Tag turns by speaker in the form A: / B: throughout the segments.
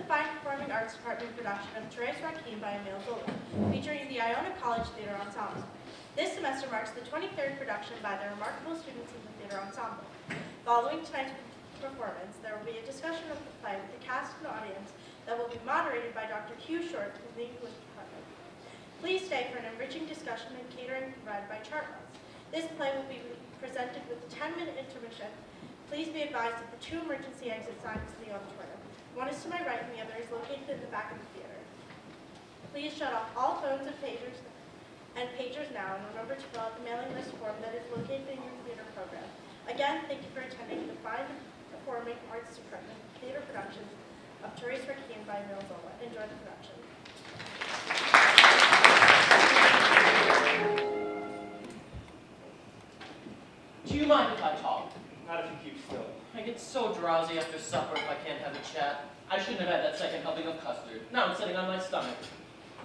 A: fine performing arts department production of Therese Raquin by Emile Zola, featuring the Iona College Theater Ensemble. This semester marks the 23rd production by the remarkable students of the theater ensemble. Following tonight's performance, there will be a discussion of the play with the cast and audience that will be moderated by Dr. Hugh Short from the English department. Please stay for an enriching discussion and catering provided by Chartwells. This play will be presented with a 10-minute intermission. Please be advised of the 2 emergency exit signs to the auditorium. One is to my right and the other is located in the back of the theater. Please shut off all phones and pagers now, and remember to fill out the mailing list form that is located in your theater program. Again, thank you for attending the Fine Performing Arts Department Theater Productions of Therese Raquin by Emile Zola. Enjoy the production.
B: Do you mind if I talk?
C: Not if you keep still.
B: I get so drowsy after supper if I can't have a chat. I shouldn't have had that second helping of custard. Now I'm sitting on my stomach.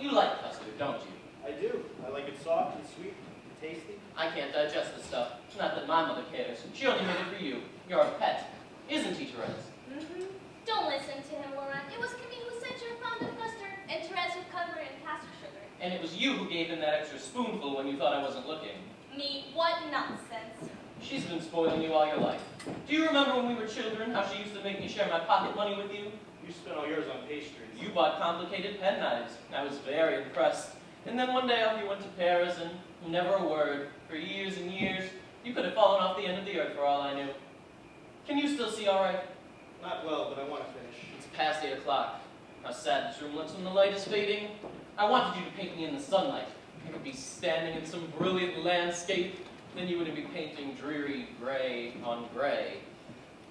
B: You like custard, don't you?
C: I do. I like it soft and sweet and tasty.
B: I can't digest the stuff. Not that my mother cares. She only made it for you. You're a pet. Isn't he, Therese?
D: Mm-hmm. Don't listen to him, Laurent. It was Camille who said you're fond of custard, and Therese would cover it in caster sugar.
B: And it was you who gave him that extra spoonful when you thought I wasn't looking.
D: Me? What nonsense.
B: She's been spoiling you all your life. Do you remember when we were children, how she used to make me share my pocket money with you?
C: You spent all yours on pastries.
B: You bought complicated penknives. I was very impressed. And then one day off you went to Paris and never a word. For years and years, you could have fallen off the end of the earth for all I knew. Can you still see all right?
C: Not well, but I want to finish.
B: It's past 8 o'clock. How sad this room looks when the light is fading. I wanted you to paint me in the sunlight. I could be standing in some brilliant landscape. Then you wouldn't be painting dreary gray on gray.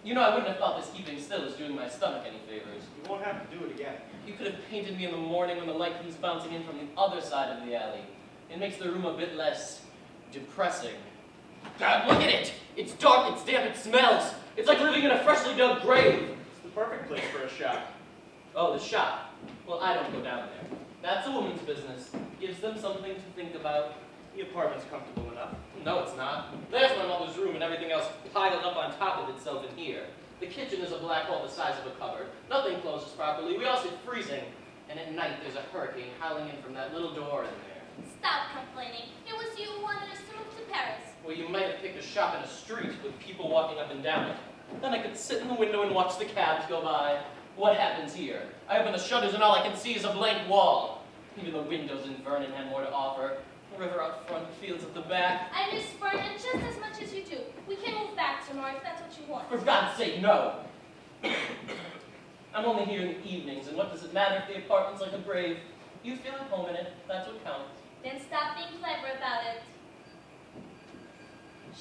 B: You know, I wouldn't have thought this keeping still is doing my stomach any favors.
C: You won't have to do it again.
B: You could have painted me in the morning when the light comes bouncing in from the other side of the alley. It makes the room a bit less depressing. God, look at it! It's dark, it's damp, it smells! It's like living in a freshly dug grave!
C: It's the perfect place for a shop.
B: Oh, the shop. Well, I don't go down there. That's a woman's business. Gives them something to think about.
C: The apartment's comfortable enough.
B: No, it's not. There's my mother's room and everything else piled up on top of itself in here. The kitchen is a black hole the size of a cupboard. Nothing closes properly. We all sit freezing. And at night, there's a hurricane howling in from that little door in there.
D: Stop complaining. It was you who wanted us to move to Paris.
B: Well, you might have picked a shop in a street with people walking up and down it. Then I could sit in the window and watch the cabs go by. What happens here? I open the shutters and all I can see is a blank wall. Even the windows in Vernon had more to offer. The river out front, the fields at the back.
D: I miss Vernon just as much as you do. We can move back tomorrow if that's what you want.
B: For God's sake, no! I'm only here in the evenings, and what does it matter if the apartment's like a grave? You feel at home in it, that's what counts.
D: Then stop being clever about it.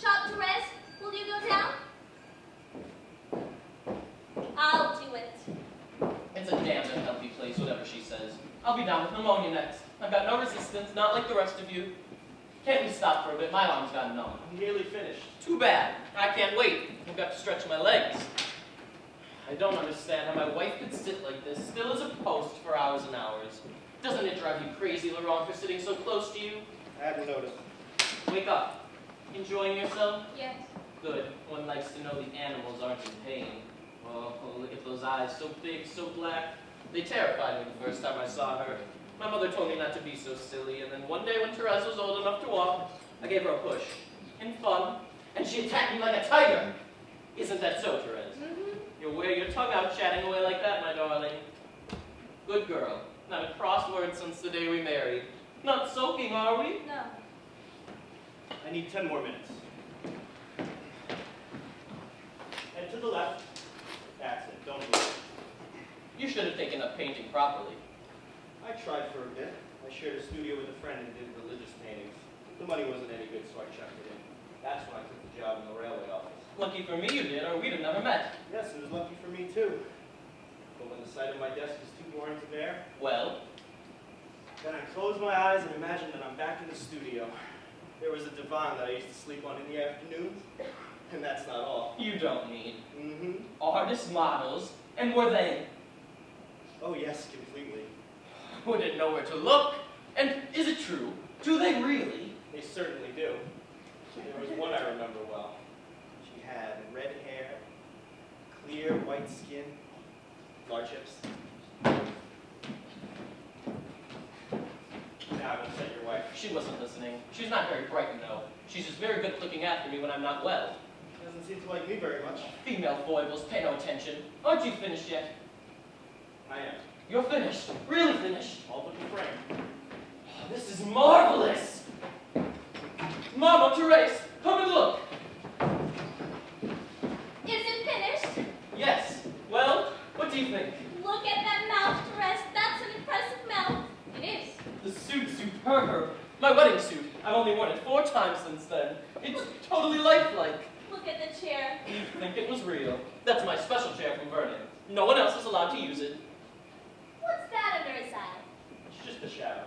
D: Shop Therese, will you go down? I'll do it.
B: It's a damned unhealthy place, whatever she says. I'll be down with pneumonia next. I've got no resistance, not like the rest of you. Can't we stop for a bit? My arm's got numb.
C: I'm nearly finished.
B: Too bad. I can't wait. I've got to stretch my legs. I don't understand how my wife could sit like this, still as a post for hours and hours. Doesn't it drive you crazy, Laurent, for sitting so close to you?
C: I hadn't noticed.
B: Wake up. Enjoying yourself?
D: Yes.
B: Good. One likes to know the animals aren't in pain. Oh, look at those eyes, so big, so black. They terrified me the first time I saw her. My mother told me not to be so silly, and then one day when Therese was old enough to walk, I gave her a push. In fun. And she attacked me like a tiger. Isn't that so, Therese?
D: Mm-hmm.
B: You'll wear your tongue out chatting away like that, my darling. Good girl. Not a cross word since the day we married. Not soaking, are we?
D: No.
C: I need 10 more minutes. Head to the left. That's it. Don't move.
B: You should have taken up painting properly.
C: I tried for a bit. I shared a studio with a friend and did religious paintings. The money wasn't any good, so I checked it in. That's when I took the job in the railway office.
B: Lucky for me you did, or we'd have never met.
C: Yes, it was lucky for me too. But when the sight of my desk was too boring to bear,
B: Well,
C: then I closed my eyes and imagined that I'm back in the studio. There was a divan that I used to sleep on in the afternoons, and that's not all.
B: you don't need
C: Mm-hmm.
B: artist models, and were they?
C: Oh yes, completely.
B: Wouldn't know where to look. And is it true? Do they really?
C: They certainly do. There was one I remember well. She had red hair, clear white skin, large hips.
B: She wasn't listening. She's not very bright, you know. She's just very good at looking after me when I'm not well.
C: Doesn't seem to like me very much.
B: Female foibles, pay no attention. Aren't you finished yet?
C: I am.
B: You're finished. Really finished.
C: All but the frame.
B: Oh, this is marvelous. Mama, Therese, come and look.
D: Is it finished?
B: Yes. Well, what do you think?
D: Look at that mouth, Therese. That's an impressive mouth. It is.
B: The suit's superb. My wedding suit. I've only worn it 4 times since then. It's totally lifelike.
D: Look at the chair.
B: You'd think it was real. That's my special chair from Vernon. No one else is allowed to use it.
D: What's that under his eye?
C: It's just a shadow.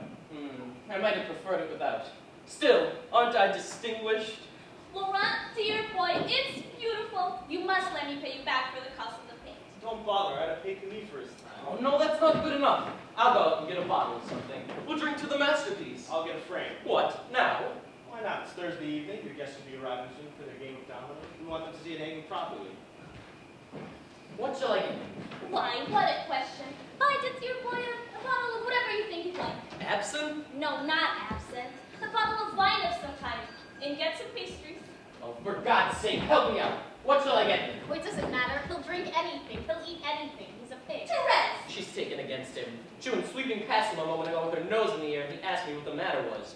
B: I might have preferred it without. Still, aren't I distinguished?
D: Laurent, dear boy, it's beautiful. You must let me pay you back for the cost of the paint.
C: Don't bother. I'd have paid me for his time.
B: Oh, no, that's not good enough. I'll go out and get a bottle of something. We'll drink to the masterpiece.
C: I'll get a frame.
B: What? Now?
C: Why not? It's Thursday evening. Your guests will be arriving soon for their game of dominoes. We want them to see it hanging properly.
B: What shall I get?
D: Why, what a question. Buy it, dear boy, a bottle of whatever you think you'd like.
B: Absinthe?
D: No, not absinthe. A bottle of wine of some kind. And get some pastries.
B: Oh, for God's sake, help me out. What shall I get?
E: Oh, it doesn't matter. He'll drink anything. He'll eat anything. He's a pig.
D: Therese!
B: She's taken against him. She went sweeping past him a moment ago with her nose in the air, and he asked me what the matter was.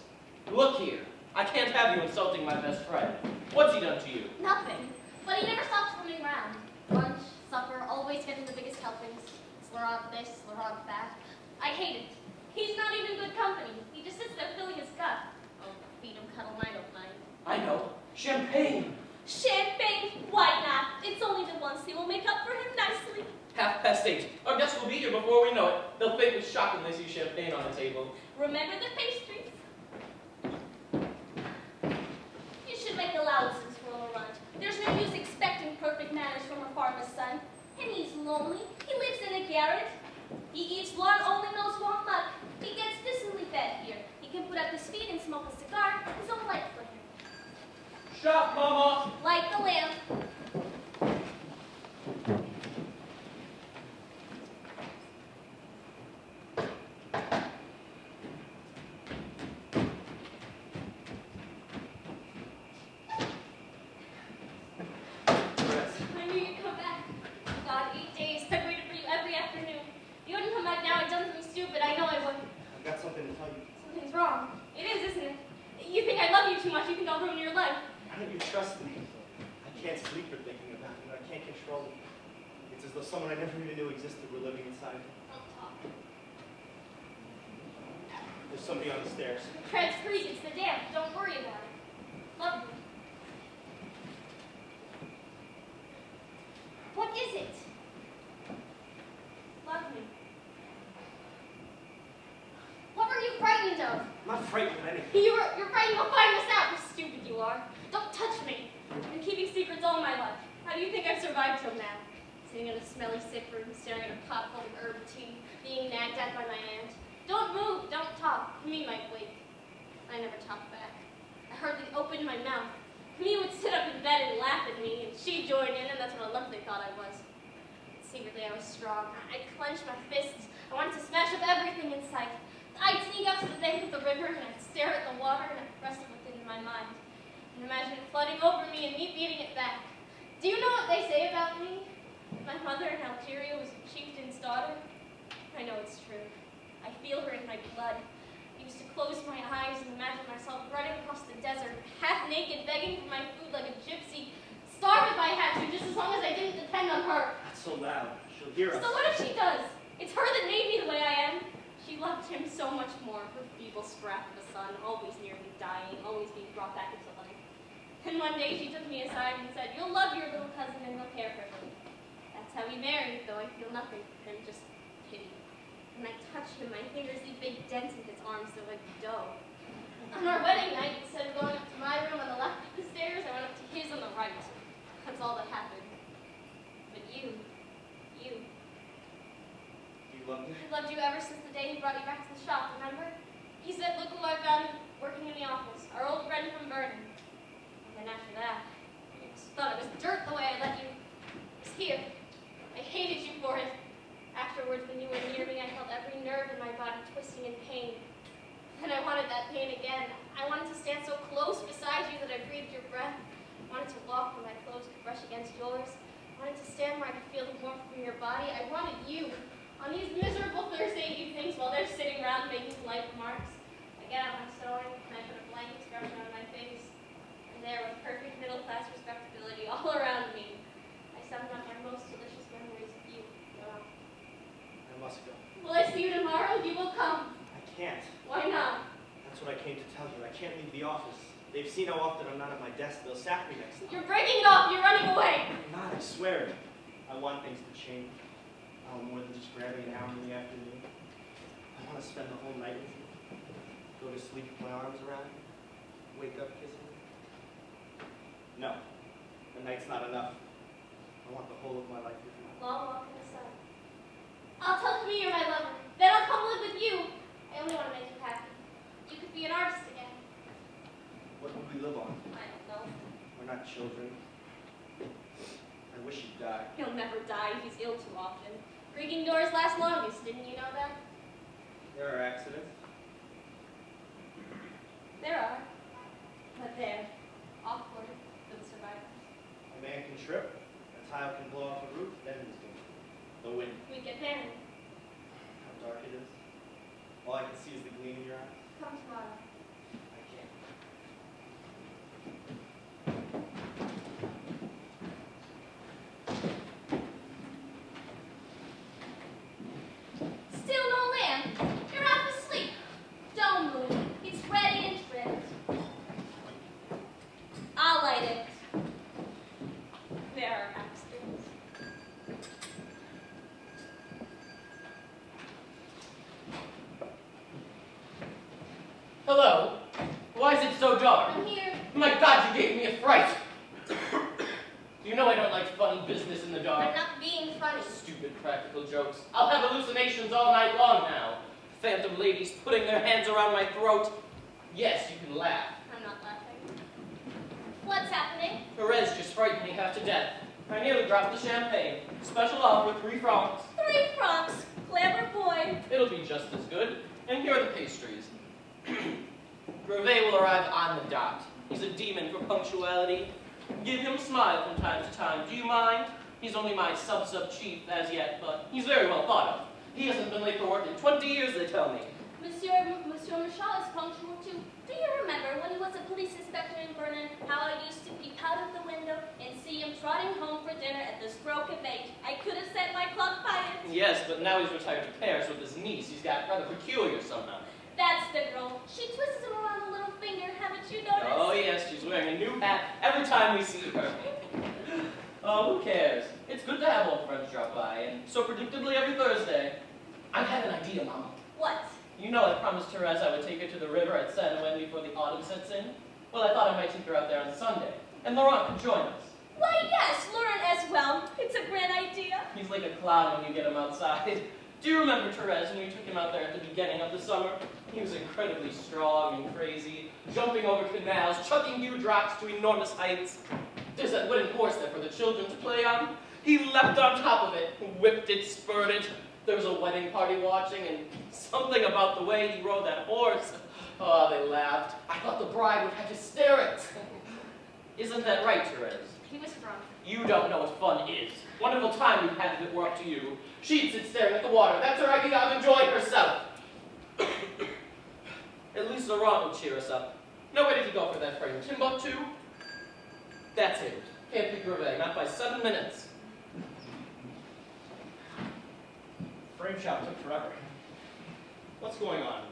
B: Look here. I can't have you insulting my best friend. What's he done to you?
E: Nothing. But he never stops roaming around. Lunch, supper, always getting the biggest helpings. It's Laurent this, Laurent that. I hate it.
D: He's not even good company. He just sits there filling his gut.
E: Oh, feed him, cuddle him, I don't mind.
B: I know. Champagne.
D: Champagne? Why not? It's only the once he will make up for him nicely.
B: 8:30. Our guests will be here before we know it. They'll faint with shock when they see champagne on the table.
D: Remember the pastries. You should make allowances for Laurent. There's no use expecting perfect manners from a farmer's son. And he's lonely. He lives in a garret. He eats Lord only knows what muck. He gets decently fed here. He can put up his feet and smoke a cigar. His own life for him.
B: Shop, Mama!
D: Light the lamp. I knew you'd come back. God, 8 days. I've waited for you every afternoon. You wouldn't come back now. I'd done something stupid. I know I would.
C: I've got something to tell you.
D: Something's wrong. It is, isn't it? You think I love you too much. You think I'll ruin your life.
C: Why don't you trust me? I can't sleep for thinking about you. I can't control it. It's as though someone I never even knew existed were living inside me.
D: Don't talk.
C: There's somebody on the stairs.
D: Tread's creak. It's the damp. Don't worry about it. Love you. What is it? Love me.
E: What were you frightened of?
C: I'm not frightened of anything.
E: You're frightened of finding us out.
D: How stupid you are. Don't touch me. I've been keeping secrets all my life. How do you think I've survived till now? Sitting in a smelly sick room, staring at a pot full of herb tea, being nagged at by my aunt. Don't move, don't talk. Me might wake. I never talked back. I hardly opened my mouth. Me would sit up in bed and laugh at me, and she'd join in, and that's what a lump they thought I was. Secretly, I was strong. I'd clench my fists. I wanted to smash up everything in sight. I'd sneak out to the bank of the river, and I'd stare at the water, and I'd press it within my mind. And imagine it flooding over me and me beating it back. Do you know what they say about me? My mother in Algeria was a chieftain's daughter. I know it's true. I feel her in my blood. I used to close my eyes and imagine myself running across the desert, half naked, begging for my food like a gypsy, starved if I had to, just as long as I didn't depend on her.
C: Not so loud. She'll hear us.
D: So what if she does? It's her that made me the way I am. She loved him so much more. Her feeble scrap of a son, always nearly dying, always being brought back into life. And one day she took me aside and said, "You'll love your little cousin and he'll care for him." That's how we married, though I feel nothing for him, just pity. When I touch him, my fingers leave big dents in his arms so like dough. On our wedding night, instead of going up to my room on the left of the stairs, I went up to his on the right. That's all that happened. But you,
C: Do you love me?
D: I loved you ever since the day he brought you back to the shop, remember? He said, "Look who I found working in the office, our old friend from Vernon." And then after that, I just thought it was dirt the way I let you. It was here. I hated you for it. Afterwards, when you were near me, I felt every nerve in my body twisting in pain. Then I wanted that pain again. I wanted to stand so close beside you that I breathed your breath. I wanted to walk where my clothes could brush against yours. I wanted to stand where I could feel the warmth from your body. I wanted you on these miserable Thursday evenings while they're sitting around making light remarks. I get out my sewing and I put a blank expression on my face. And there, with perfect middle-class respectability all around me, I summoned up my most delicious memories of you. Wow.
C: I must go.
D: Will I see you tomorrow? You will come.
C: I can't.
D: Why not?
C: That's what I came to tell you. I can't leave the office. They've seen how often I'm not at my desk. They'll sack me next time.
D: You're breaking it off. You're running away.
C: I'm not, I swear. I want things to change. I want more than just grabbing an hour in the afternoon. I want to spend the whole night with you. Go to sleep with my arms around you. Wake up kissing you. No, the night's not enough. I want the whole of my life with you.
D: Long walk in the sun. I'll tell me you're my lover. Then I'll come live with you. I only want to make you happy. You could be an artist again.
C: What would we live on?
D: I don't know.
C: We're not children. I wish you'd die.
D: He'll never die. He's ill too often. Creaking doors last longest. Didn't you know that?
C: There are accidents.
D: There are. But they're awkward for the survivors.
C: A man can trip. A tile can blow off the roof. Then who's going to? The wind.
D: We get married.
C: How dark it is. All I can see is the gleam in your eyes.
D: Come tomorrow.
C: I can't.
E: Still no lamp. You're half asleep. Don't move. It's ready and trimmed. I'll light it.
D: There are accidents.
B: Hello? Why is it so dark?
E: I'm here.
B: My God, you gave me a fright! You know I don't like funny business in the dark.
E: I'm not being funny.
B: Stupid practical jokes. I'll have hallucinations all night long now. Phantom ladies putting their hands around my throat. Yes, you can laugh.
D: I'm not laughing.
E: What's happening?
B: Therese just frightened me half to death. I nearly dropped the champagne. Special offer, 3 francs.
E: 3 francs. Clever boy.
B: It'll be just as good. And here are the pastries. Brevet will arrive on the dot. He's a demon for punctuality. Give him a smile from time to time. Do you mind? He's only my sub-chief as yet, but he's very well thought of. He hasn't been late for work in 20 years, they tell me.
E: Monsieur Michaud is punctual too. Do you remember when he was a police inspector in Vernon, how I used to peep out of the window and see him trotting home for dinner at the stroke of 8? I could have set my clock by it.
B: Yes, but now he's retired to Paris with his niece. He's got rather peculiar somehow.
E: That's the girl. She twists him around the little finger. Haven't you noticed?
B: Oh yes, she's wearing a new hat every time we see her. Oh, who cares? It's good to have old friends drop by, and so predictably every Thursday. I had an idea, Mama.
E: What?
B: You know I promised Therese I would take her to the river at San Juan before the autumn sets in. Well, I thought I might take her out there on Sunday, and Laurent could join us.
E: Why, yes, Lauren as well. It's a grand idea.
B: He's like a clown when you get him outside. Do you remember Therese when we took him out there at the beginning of the summer? He was incredibly strong and crazy, jumping over canals, chucking huge rocks to enormous heights. There's that wooden horse there for the children to play on. He leapt on top of it, whipped it, spurred it. There was a wedding party watching, and something about the way he rode that horse. Oh, they laughed. I thought the bride would have hysterics. Isn't that right, Therese?
D: He was drunk.
B: You don't know what fun is. Wonderful time you've had if it were up to you. She'd sit staring at the water. That's her idea of enjoying herself. At least Laurent will cheer us up. Now, where did he go for that frame? Timbuktu? That's it. Can't be Brevet, not by 7 minutes.
C: Frame shop took forever. What's going on?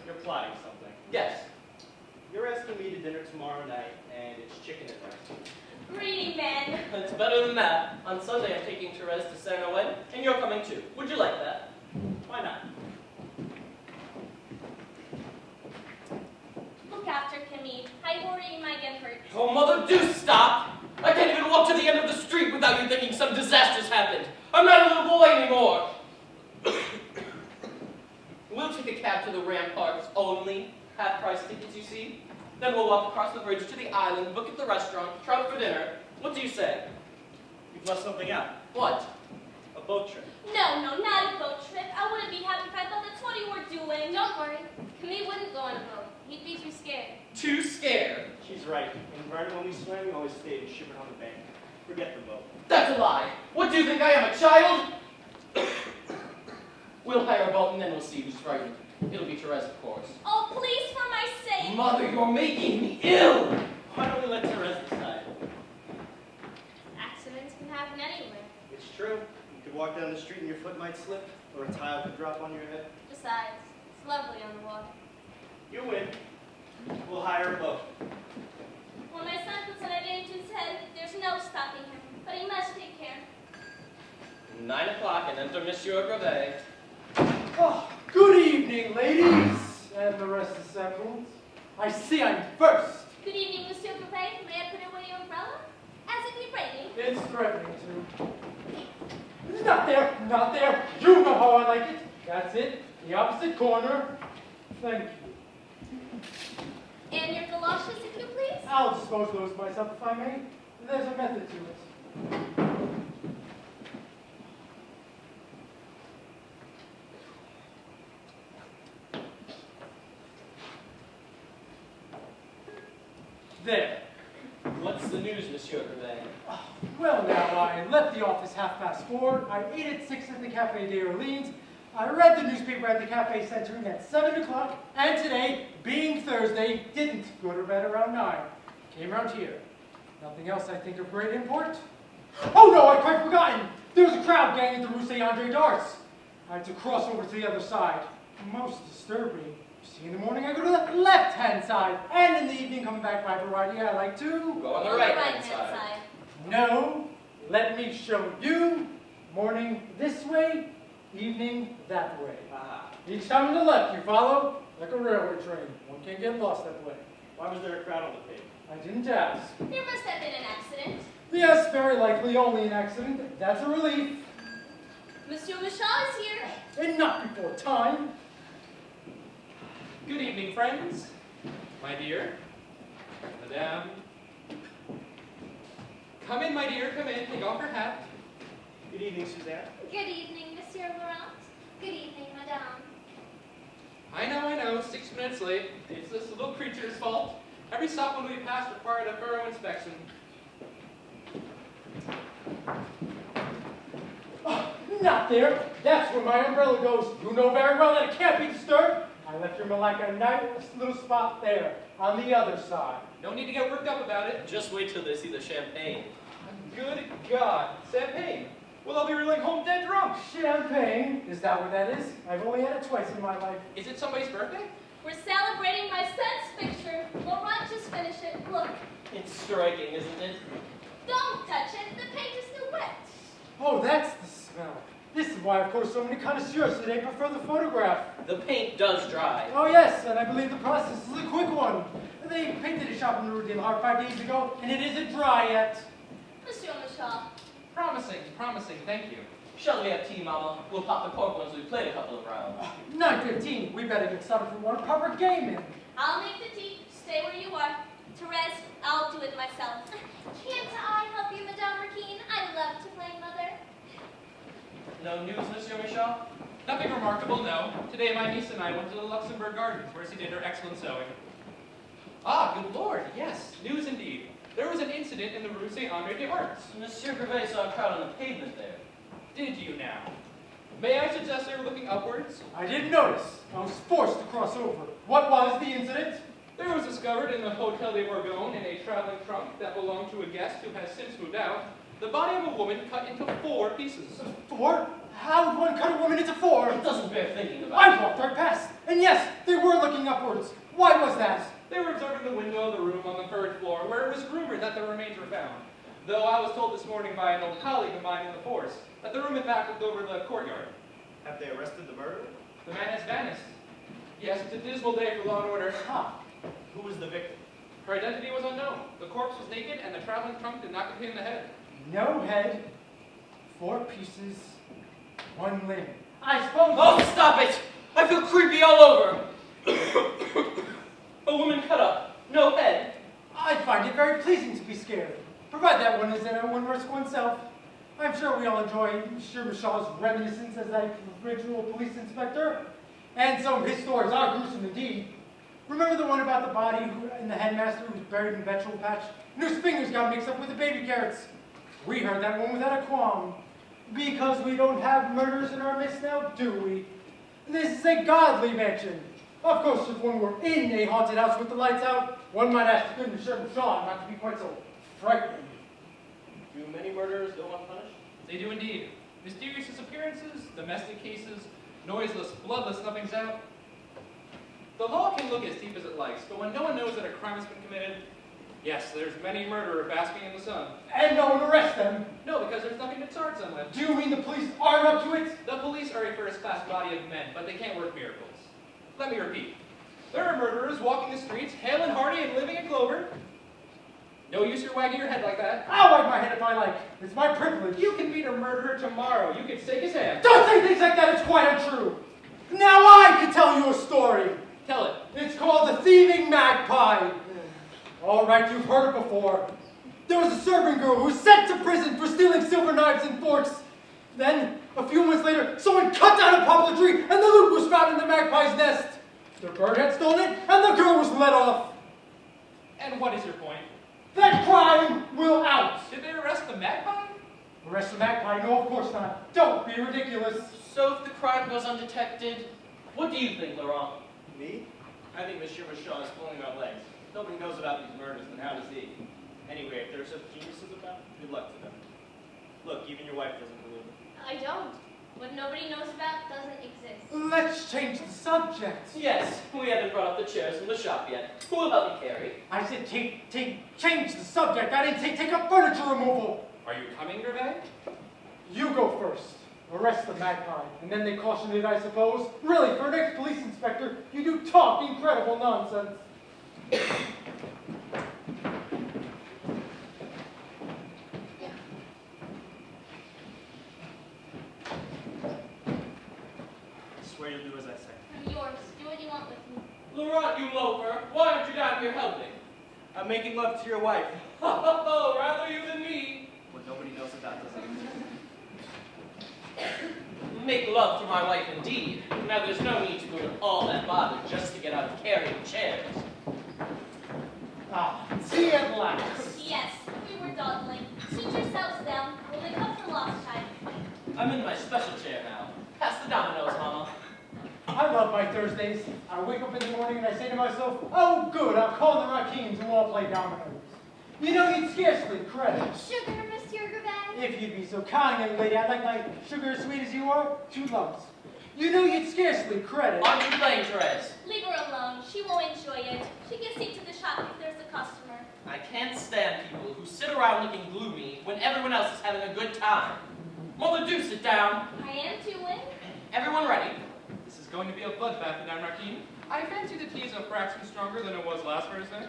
C: You're plotting something.
B: Yes.
C: You're asking me to dinner tomorrow night, and it's chicken and rice.
E: Greedy men.
B: It's better than that. On Sunday, I'm taking Therese to Saint Ouen, and you're coming too. Would you like that?
C: Why not?
E: Look after Camille. I worry he might get hurt.
B: Oh, Mother, do stop! I can't even walk to the end of the street without you thinking some disaster's happened. I'm not a little boy anymore. We'll take a cab to the ramparts only. Half-price tickets, you see. Then we'll walk across the bridge to the island, book at the restaurant, trout for dinner. What do you say?
C: You've left something out.
B: What?
C: A boat trip.
E: No, not a boat trip. I wouldn't be happy if I thought that's what you were doing.
D: Don't worry. Camille wouldn't go on a boat. He'd be too scared.
B: Too scared.
C: She's right. In Vernon, when we swam, we always stayed and shivered on the bank. Forget the boat.
B: That's a lie. What do you think I am, a child? We'll hire a boat and then we'll see who's frightened. It'll be Therese, of course.
E: Oh, please, for my sake.
B: Mother, you're making me ill!
C: Why don't we let Therese decide?
D: Accidents can happen anywhere.
C: It's true. You could walk down the street and your foot might slip, or a tile could drop on your head.
D: Besides, it's lovely on the water.
C: You win. We'll hire a boat.
E: When my son puts an idea into his head, there's no stopping him. But he must take care.
B: 9 o'clock and enter Monsieur Brevet.
F: Oh, good evening, ladies, and the rest assembled. I see I'm first.
E: Good evening, Monsieur Brevet. May I put away your umbrella? As it be raining.
F: It's threatening to. Not there, not there. You know how I like it. That's it, the opposite corner. Thank you.
E: And your galoshes, if you please.
F: I'll dispose of those myself if I may. There's a method to it. There.
B: What's the news, Monsieur Brevet?
F: Well, now, I left the office 4:30. I ate at 6 at the Café d'Orleans. I read the newspaper at the Café Centering at 7 o'clock. And today, being Thursday, didn't go to bed around 9. Came around here. Nothing else I think of great import. Oh no, I'd quite forgotten. There was a crowd ganging the Rue Saint-Andre d'Arts. I had to cross over to the other side. Most disturbing. See, in the morning I go to the left-hand side. And in the evening, coming back by variety, I like to...
B: Go on the
E: On
B: right-hand side.
F: No, let me show you. Morning this way, evening that way.
C: Aha.
F: Each time on the left, you follow? Like a railway train. One can't get lost that way.
C: Why was there a crowd on the pavement?
F: I didn't ask.
E: There must have been an accident.
F: Yes, very likely only an accident. That's a relief.
E: Monsieur Michaud is here.
F: And not before time.
G: Good evening, friends. My dear. Madame. Come in, my dear, come in. Take off your hat.
C: Good evening, Suzanne.
E: Good evening, Monsieur Laurent. Good evening, Madame.
G: I know, 6 minutes late. It's this little creature's fault. Every stop when we pass required a thorough inspection.
F: Oh, not there. That's where my umbrella goes. You know very well that it can't be disturbed. I left your Malacca a nice little spot there, on the other side.
G: No need to get worked up about it.
B: Just wait till they see the champagne.
G: Good God. Champagne. Well, I'll be reeling home dead drunk.
F: Champagne? Is that what that is? I've only had it twice in my life.
G: Is it somebody's birthday?
E: We're celebrating my son's picture. Laurent just finished it. Look.
B: It's striking, isn't it?
E: Don't touch it. The paint is still wet.
F: Oh, that's the smell. This is why, of course, so many connoisseurs today prefer the photograph.
B: The paint does dry.
F: Oh, yes, and I believe the process is a quick one. They painted a shop in the Rue de l'Art 5 days ago, and it isn't dry yet.
E: Monsieur Michaud.
G: Promising, thank you.
B: Shall we have tea, Mama? We'll pop the cork once we've played a couple of rounds.
F: 9:15. We better get started for one proper game in.
E: I'll make the tea. Stay where you are. Therese, I'll do it myself. Can't I help you, Madame Raquin? I love to play mother.
B: No news, Monsieur Michaud?
G: Nothing remarkable, no. Today my niece and I went to the Luxembourg Gardens, where she did her excellent sewing. Ah, good Lord, yes, news indeed. There was an incident in the Rue Saint-Andre des Arts.
B: Monsieur Brevet saw a crowd on the pavement there.
G: Did you now? May I suggest they were looking upwards?
F: I didn't notice. I was forced to cross over. What was the incident?
G: There was discovered in the Hotel de Bourgogne in a traveling trunk that belonged to a guest who has since moved out, the body of a woman cut into 4 pieces.
F: 4? How would one cut a woman into 4?
B: It doesn't bear thinking about.
F: I walked right past. And yes, they were looking upwards. Why was that?
G: They were observing the window of the room on the 3rd floor, where it was rumored that the remains were found. Though I was told this morning by an old colleague of mine in the force that the room in fact looked over the courtyard.
C: Have they arrested the murderer?
G: The man has vanished. Yes, it's a dismal day for law and order.
F: Ha!
C: Who was the victim?
G: Her identity was unknown. The corpse was naked, and the traveling trunk did not contain the head.
F: No head, 4 pieces, 1 limb. I suppose...
B: Oh, stop it! I feel creepy all over. A woman cut up, no head.
F: I find it very pleasing to be scared, provided that one is in one risks oneself. I'm sure we all enjoy Mr. Shaw's reminiscence as that original police inspector. And some of his stories are gruesome indeed. Remember the one about the body and the headmaster who was buried in a vegetable patch and whose fingers got mixed up with the baby carrots? We heard that one without a qualm. Because we don't have murders in our midst now, do we? This is a godly mansion. Of course, if one were in a haunted house with the lights out, one might ask the good Mr. Shaw not to be quite so frightening.
C: Do many murderers go unpunished?
G: They do indeed. Mysterious disappearances, domestic cases, noiseless, bloodless snuffings out. The law can look as deep as it likes, but when no one knows that a crime has been committed, yes, there's many murderer basking in the sun.
F: And no one arrests them.
G: No, because there's nothing to charge them with.
F: Do you mean the police aren't up to it?
G: The police are a first-class body of men, but they can't work miracles. Let me repeat. There are murderers walking the streets, hale and hearty and living in clover. No use your wagging your head like that.
F: I'll wag my head if I like. It's my privilege.
G: You can meet a murderer tomorrow. You can shake his hand.
F: Don't say things like that, it's quite untrue. Now I can tell you a story.
G: Tell it.
F: It's called The Thieving Magpie. All right, you've heard it before. There was a servant girl who was sent to prison for stealing silver knives and forks. Then, a few months later, someone cut down a poplar tree and the loot was found in the magpie's nest. The bird had stolen it and the girl was let off.
G: And what is your point?
F: That crime will out.
G: Did they arrest the magpie?
F: Arrest the magpie? No, of course not. Don't be ridiculous.
B: So if the crime goes undetected, what do you think, Laurent?
C: Me? I think Monsieur Shaw is pulling our legs. Nobody knows about these murders, and how does he? Anyway, if there are such geniuses about, good luck to them. Look, even your wife doesn't believe it.
E: I don't. What nobody knows about doesn't exist.
F: Let's change the subject.
B: Yes, we haven't brought up the chairs from the shop yet. Who will help me carry?
F: I said change the subject. I didn't say take up furniture removal.
G: Are you coming, Gervais?
F: You go first. Arrest the magpie. And then they caution it, I suppose. Really, for an ex-police inspector, you do talk incredible nonsense.
C: I swear you'll do as I say.
E: I'm yours. Do what you want with me.
B: Laurent, you loafer, why aren't you down here helping?
C: I'm making love to your wife.
B: Oh, rather you than me.
C: What nobody knows about doesn't exist.
B: Make love to my wife indeed. Now there's no need to go to all that bother just to get out of carrying chairs.
F: Ah, tea at last.
E: Yes, we were dawdling. Sit yourselves down. We'll make up for lost time.
B: I'm in my special chair now. Pass the dominoes, Mama.
F: I love my Thursdays. I wake up in the morning and I say to myself, oh good, I'll call the Raquins and we'll all play dominoes. You know, you'd scarcely credit.
E: Sugar, Monsieur Gervais.
F: If you'd be so kind, young lady, I'd like my sugar as sweet as you are, 2 lumps. You know you'd scarcely credit.
B: Aren't you playing, Therese?
E: Leave her alone. She won't enjoy it. She can see to the shop if there's a customer.
B: I can't stand people who sit around looking gloomy when everyone else is having a good time. Mother, do sit down.
E: I am doing.
B: Everyone ready?
G: This is going to be a bloodbath, Madame Raquin. I fancy the tea is a fraction stronger than it was last Thursday.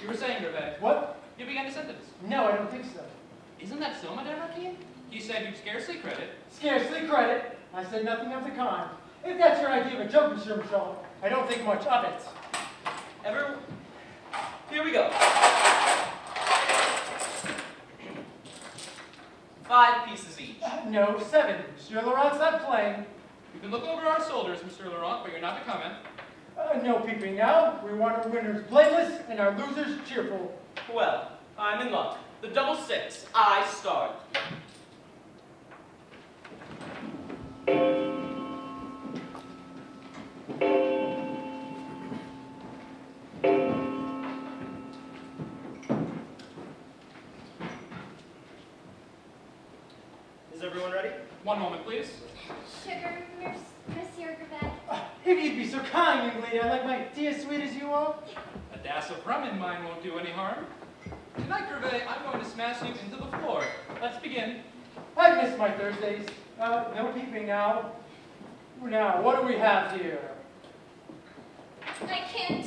G: You were saying, Gervais.
F: What?
G: You began a sentence.
F: No, I don't think so.
G: Isn't that so, Madame Raquin? You said you'd scarcely credit.
F: Scarcely credit. I said nothing of the kind. If that's your idea of a joke, Monsieur Michel, I don't think much of it.
B: Here we go. 5 pieces each.
F: No, 7. Monsieur Laurent's not playing.
G: You can look over our shoulders, Monsieur Laurent, but you're not to comment.
F: No peeping now. We want our winners blameless and our losers cheerful.
B: Well, I'm in luck. The double 6. I start.
C: Is everyone ready?
G: One moment, please.
E: Sugar, Monsieur Gervais.
F: If you'd be so kind, young lady, I'd like my tea as sweet as you are.
G: A dash of rum in mine won't do any harm. Tonight, Gervais, I'm going to smash you into the floor. Let's begin.
F: I miss my Thursdays. No peeping now. Now, what do we have here?
E: I can't.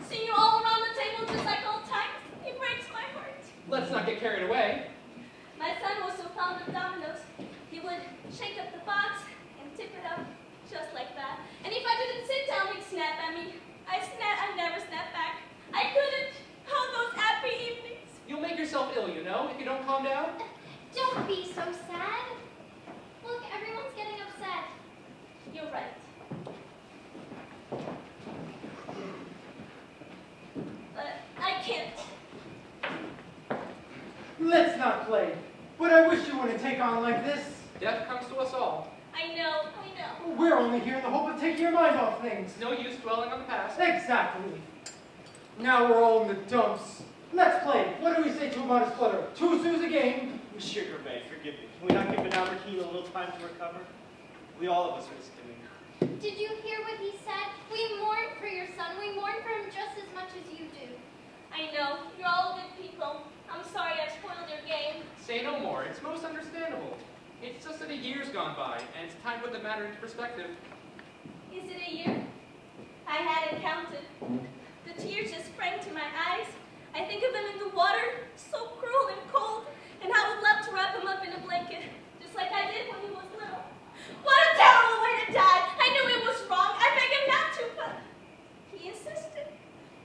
E: See you all around the table just like old times. It breaks my heart.
G: Let's not get carried away.
E: My son was so fond of dominoes. He would shake up the box and tip it up just like that. And if I didn't sit down, he'd snap at me. I never snapped back. I couldn't. Oh, those happy evenings.
G: You'll make yourself ill, you know, if you don't calm down.
E: so sad. Look, everyone's getting upset. You're right. But I can't.
F: Let's not play. But I wish you wouldn't take on like this.
G: Death comes to us all.
E: I know.
F: We're only here in the hope of taking your mind off things.
G: It's no use dwelling on the past.
F: Exactly. Now we're all in the dumps. Let's play. What do we say to a modest flutter? 2 sous a game.
C: Monsieur Gervais, forgive me. Can we not give Madame Raquin a little time to recover? We all of us are skimming.
E: Did you hear what he said? We mourn for your son. We mourn for him just as much as you do. I know. You're all good people. I'm sorry I've spoiled your game.
G: Say no more. It's most understandable. It's just that a year's gone by, and it's time to put the matter into perspective.
E: Is it a year? I hadn't counted. The tears just sprang to my eyes. I think of him in the water, so cruel and cold, and how I would love to wrap him up in a blanket, just like I did when he was little. What a terrible way to die! I knew it was wrong. I begged him not to, but he insisted.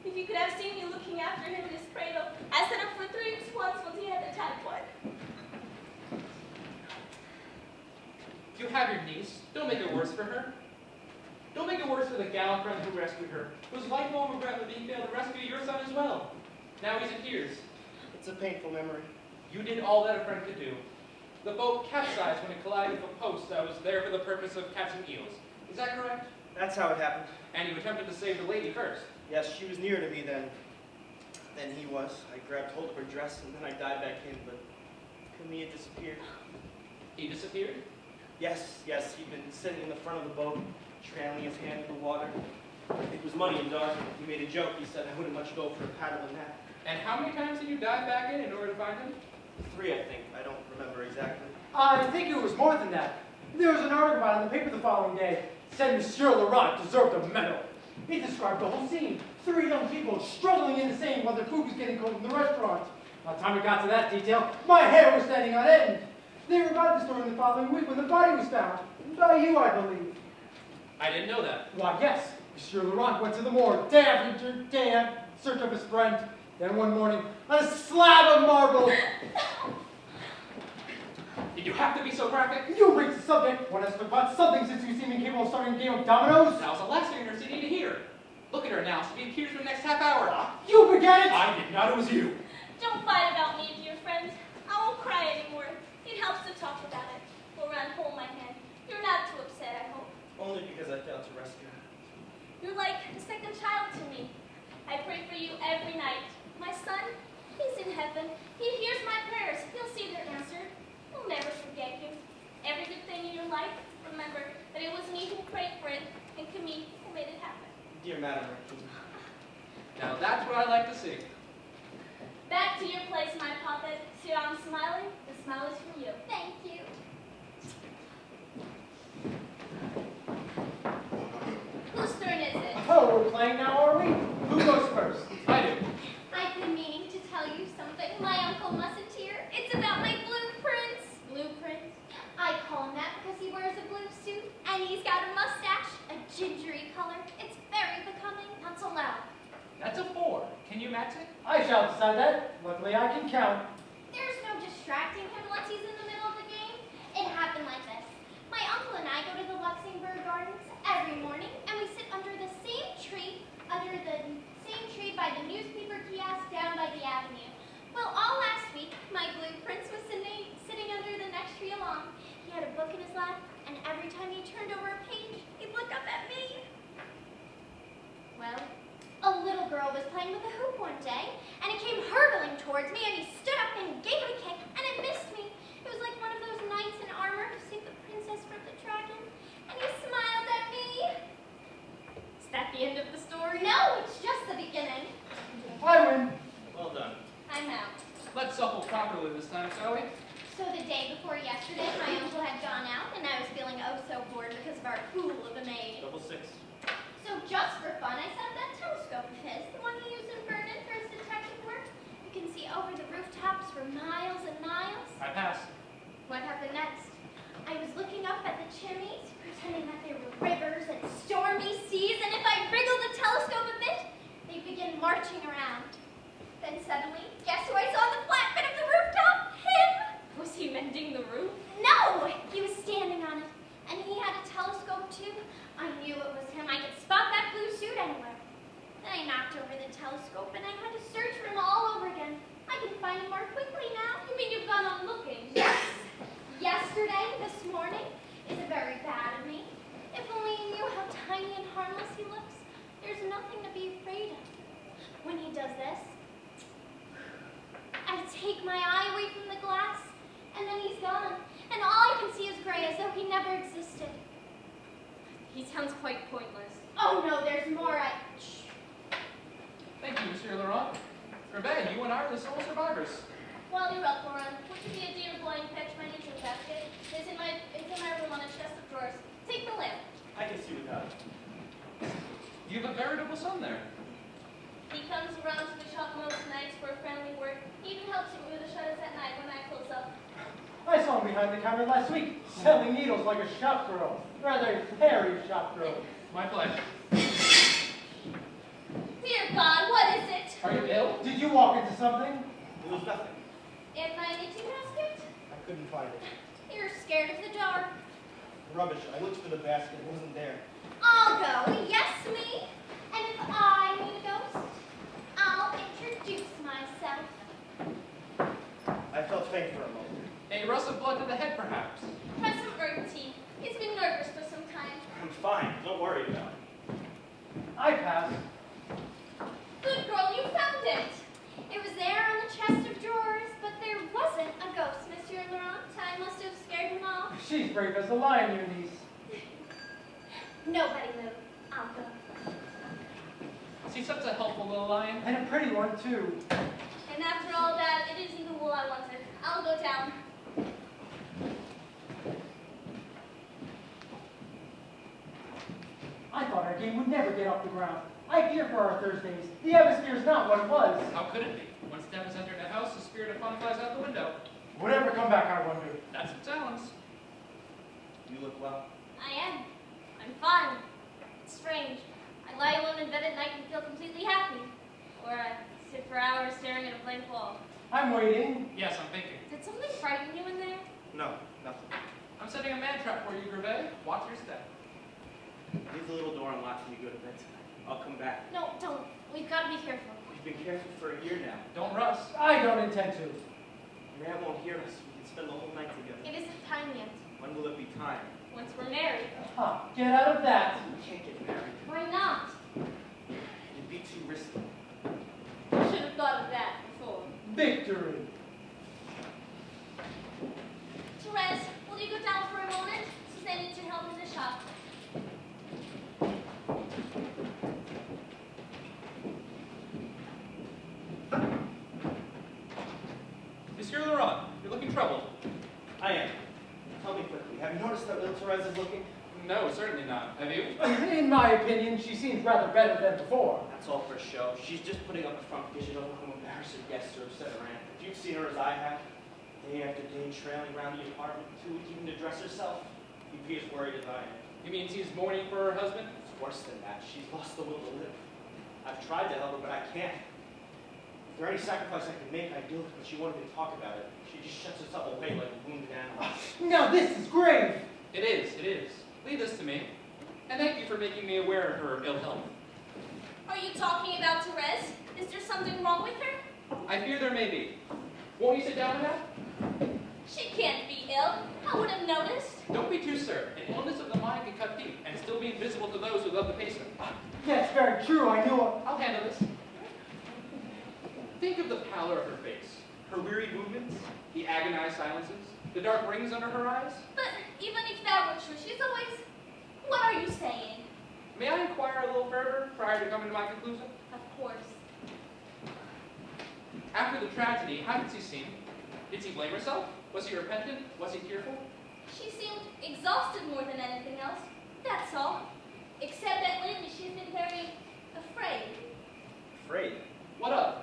E: If you could have seen me looking after him in his cradle, I set up for 3 weeks once he had the typhoid.
G: You have your niece. Don't make it worse for her. Don't make it worse for the gallant friend who rescued her, whose lifelong regret would be failed to rescue your son as well. Now he's in tears.
C: It's a painful memory.
G: You did all that a friend could do. The boat capsized when it collided with a post that was there for the purpose of catching eels. Is that correct?
C: That's how it happened.
G: And you attempted to save the lady first.
C: Yes, she was nearer to me than he was. I grabbed hold of her dress and then I dived back in, but Camille disappeared.
G: He disappeared?
C: Yes, he'd been sitting in the front of the boat, trailing his hand in the water. It was muddy and dark, and he made a joke. He said I wouldn't much go for a paddle in that.
G: And how many times did you dive back in order to find him?
C: 3, I think. I don't remember exactly.
F: I think it was more than that. There was an article about it in the paper the following day. It said Monsieur Laurent deserved a medal. It described the whole scene. 3 young people struggling in the same while their food was getting cold in the restaurant. By the time we got to that detail, my hair was standing on end. They revived the story in the following week when the body was found. By you, I believe.
G: I didn't know that.
F: Why, yes. Monsieur Laurent went to the morgue day after day in search of his friend. Then one morning, on a slab of marble.
G: Did you have to be so graphic?
F: You raised the subject. One has to about something since you seem incapable of starting a game of dominoes.
G: That was the last thing nurse needed to hear. Look at her now. She'll be in tears for the next half hour.
F: You began it!
G: I did not. It was you.
E: Don't fight about me, dear friend. I won't cry anymore. It helps to talk about it. Laurent, hold my hand. You're not too upset, I hope.
C: Only because I failed to rescue her.
E: You're like a second child to me. I pray for you every night. My son, he's in heaven. He hears my prayers. He'll see their answer. He'll never forget you. Every good thing in your life, remember that it was me who prayed for it, and Camille who made it happen.
C: Dear Madame Raquin.
G: Now that's what I like to see.
E: Back to your place, my puppet. See how I'm smiling? The smile is from you. Thank you. Whose turn is it?
F: Oh, we're playing now, are we? Who goes first?
G: I do.
E: I've been meaning to tell you something. My uncle mustn't hear. It's about my blueprints. Blueprints? I call him that because he wears a blue suit and he's got a mustache, a gingery color. It's very becoming. Not so loud.
G: That's a 4. Can you match it?
F: I shall decide that. Luckily, I can count.
E: There's no distracting him once he's in the middle of the game. It happened like this. My uncle and I go to the Luxembourg Gardens every morning, and we sit under the same tree by the newspaper kiosk down by the avenue. Well, all last week, my blueprints was sitting under the next tree along. He had a book in his lap, and every time he turned over a page, he'd look up at me. Well, a little girl was playing with a hoop one day, and it came hurtling towards me, and he stood up and gave it a kick, and it missed me. It was like one of those knights in armor who saved the princess from the dragon, and he smiled at me. Is that the end of the story? No, it's just the beginning.
F: I win.
C: Well done.
E: I'm out.
G: Let's shuffle properly this time, shall we?
E: So the day before yesterday, my uncle had gone out, and I was feeling oh so bored because of our fool of a maid.
C: Double 6.
E: So just for fun, I set up that telescope of his, the one he used in Vernon for his detective work. You can see over the rooftops for miles and miles.
G: I pass.
E: What happened next? I was looking up at the chimneys, pretending that they were rivers and stormy seas, and if I wriggled the telescope a bit, they'd begin marching around. Then suddenly, guess who I saw on the flat bit of the rooftop? Him! It was
D: Was he mending the roof?
E: No! He was standing on it. And he had a telescope too. I knew it was him. I could spot that blue suit anywhere. Then I knocked over the telescope and I had to search for him all over again. I can find him more quickly now.
D: You mean you've gone on looking?
E: Yes. Yesterday, this morning, is very bad of me. If only you knew how tiny and harmless he looks. There's nothing to be afraid of. When he does this, I take my eye away from the glass, and then he's gone. And all I can see is gray, as though he never existed.
D: He sounds quite pointless.
E: Oh no, there's more. Shh.
G: Thank you, Monsieur Laurent. Rebecca, you and I are the sole survivors.
E: While you're up, Lauren, would you be a dear boy and fetch my neutral basket? It's in my room on a chest of drawers. Take the lamp.
C: I can see without it.
G: You have a veritable son there.
E: He comes around to the shop most nights for friendly work. He even helps me with the shutters at night when I close up.
F: I saw him behind the counter last week, selling needles like a shop girl. Rather hairy shop girl.
G: My pleasure.
E: Dear God, what is it?
G: Are you ill?
F: Did you walk into something?
C: It was nothing.
E: In my knitting basket?
C: I couldn't find it.
E: You're scared of the dark.
C: Rubbish. I looked for the basket. It wasn't there.
E: I'll go. Yes, me. And if I meet a ghost, I'll introduce myself.
C: I felt faint for a moment.
G: A rush of blood to the head, perhaps.
E: Try some herb tea. He's been nervous for some time.
C: I'm fine. Don't worry about it.
F: I passed.
E: Good girl, you found it. It was there on the chest of drawers, but there wasn't a ghost, Monsieur Laurent. I must have scared him off.
F: She's brave as a lion, your niece.
E: Nobody move. I'll go.
G: She's such a helpful little lion.
F: And a pretty one, too.
E: And after all that, it isn't the wool I wanted. I'll go down.
F: I thought our game would never get off the ground. I fear for our Thursdays. The atmosphere's not what it was.
G: How could it be? Once Steph has entered the house, the spirit of fun flies out the window.
F: Would ever come back, I wonder.
G: That's its balance.
C: You look well.
E: I am. I'm fine. It's strange. I lie alone in bed at night and feel completely happy. Or I sit for hours staring at a blank wall.
F: I'm waiting.
G: Yes, I'm thinking.
E: Did something frighten you in there?
C: No, nothing.
G: I'm setting a man trap for you, Gervais. Watch your step.
C: Leave the little door unlocked when you go to bed tonight. I'll come back.
E: No, don't. We've got to be careful.
C: We've been careful for a year now.
G: Don't rush.
F: I don't intend to.
C: Your aunt won't hear us. We can spend the whole night together.
E: It isn't time yet.
C: When will it be time?
E: Once we're married.
F: Huh, get out of that.
C: We can't get married.
E: Why not?
C: It'd be too risky.
E: I should have thought of that before.
F: Victory.
E: Therese, will you go down for a moment? Suzanne needs your help in the shop.
G: Monsieur Laurent, you're looking troubled.
C: I am. Tell me quickly. Have you noticed how ill Therese is looking?
G: No, certainly not. Have you?
F: In my opinion, she seems rather better than before.
C: That's all for show. She's just putting up a front because she doesn't want to embarrass her guests or upset her aunt. If you've seen her as I have, day after day trailing around the apartment, too weak even to dress herself, you'd be as worried as I am.
G: You mean she's mourning for her husband?
C: It's worse than that. She's lost the will to live. I've tried to help her, but I can't. If there any sacrifice I can make, I do it, but she won't even talk about it. She just shuts herself away like a wounded animal.
F: Now this is grave.
G: It is, it is. Leave this to me. And thank you for making me aware of her ill health.
E: Are you talking about Therese? Is there something wrong with her?
G: I fear there may be. Won't you sit down now?
E: She can't be ill. I would have noticed.
G: Don't be too certain. An illness of the mind can cut deep and still be invisible to those who love the patient.
F: That's very true, I knew it.
G: I'll handle this. Think of the pallor of her face, her wearied movements, the agonized silences, the dark rings under her eyes.
E: But even if that were true, she's always... What are you saying?
G: May I inquire a little further prior to coming to my conclusion?
E: Of course.
G: After the tragedy, how did she seem? Did she blame herself? Was she repentant? Was she tearful?
E: She seemed exhausted more than anything else. That's all. Except that lately she's been very afraid.
C: Afraid?
G: What of?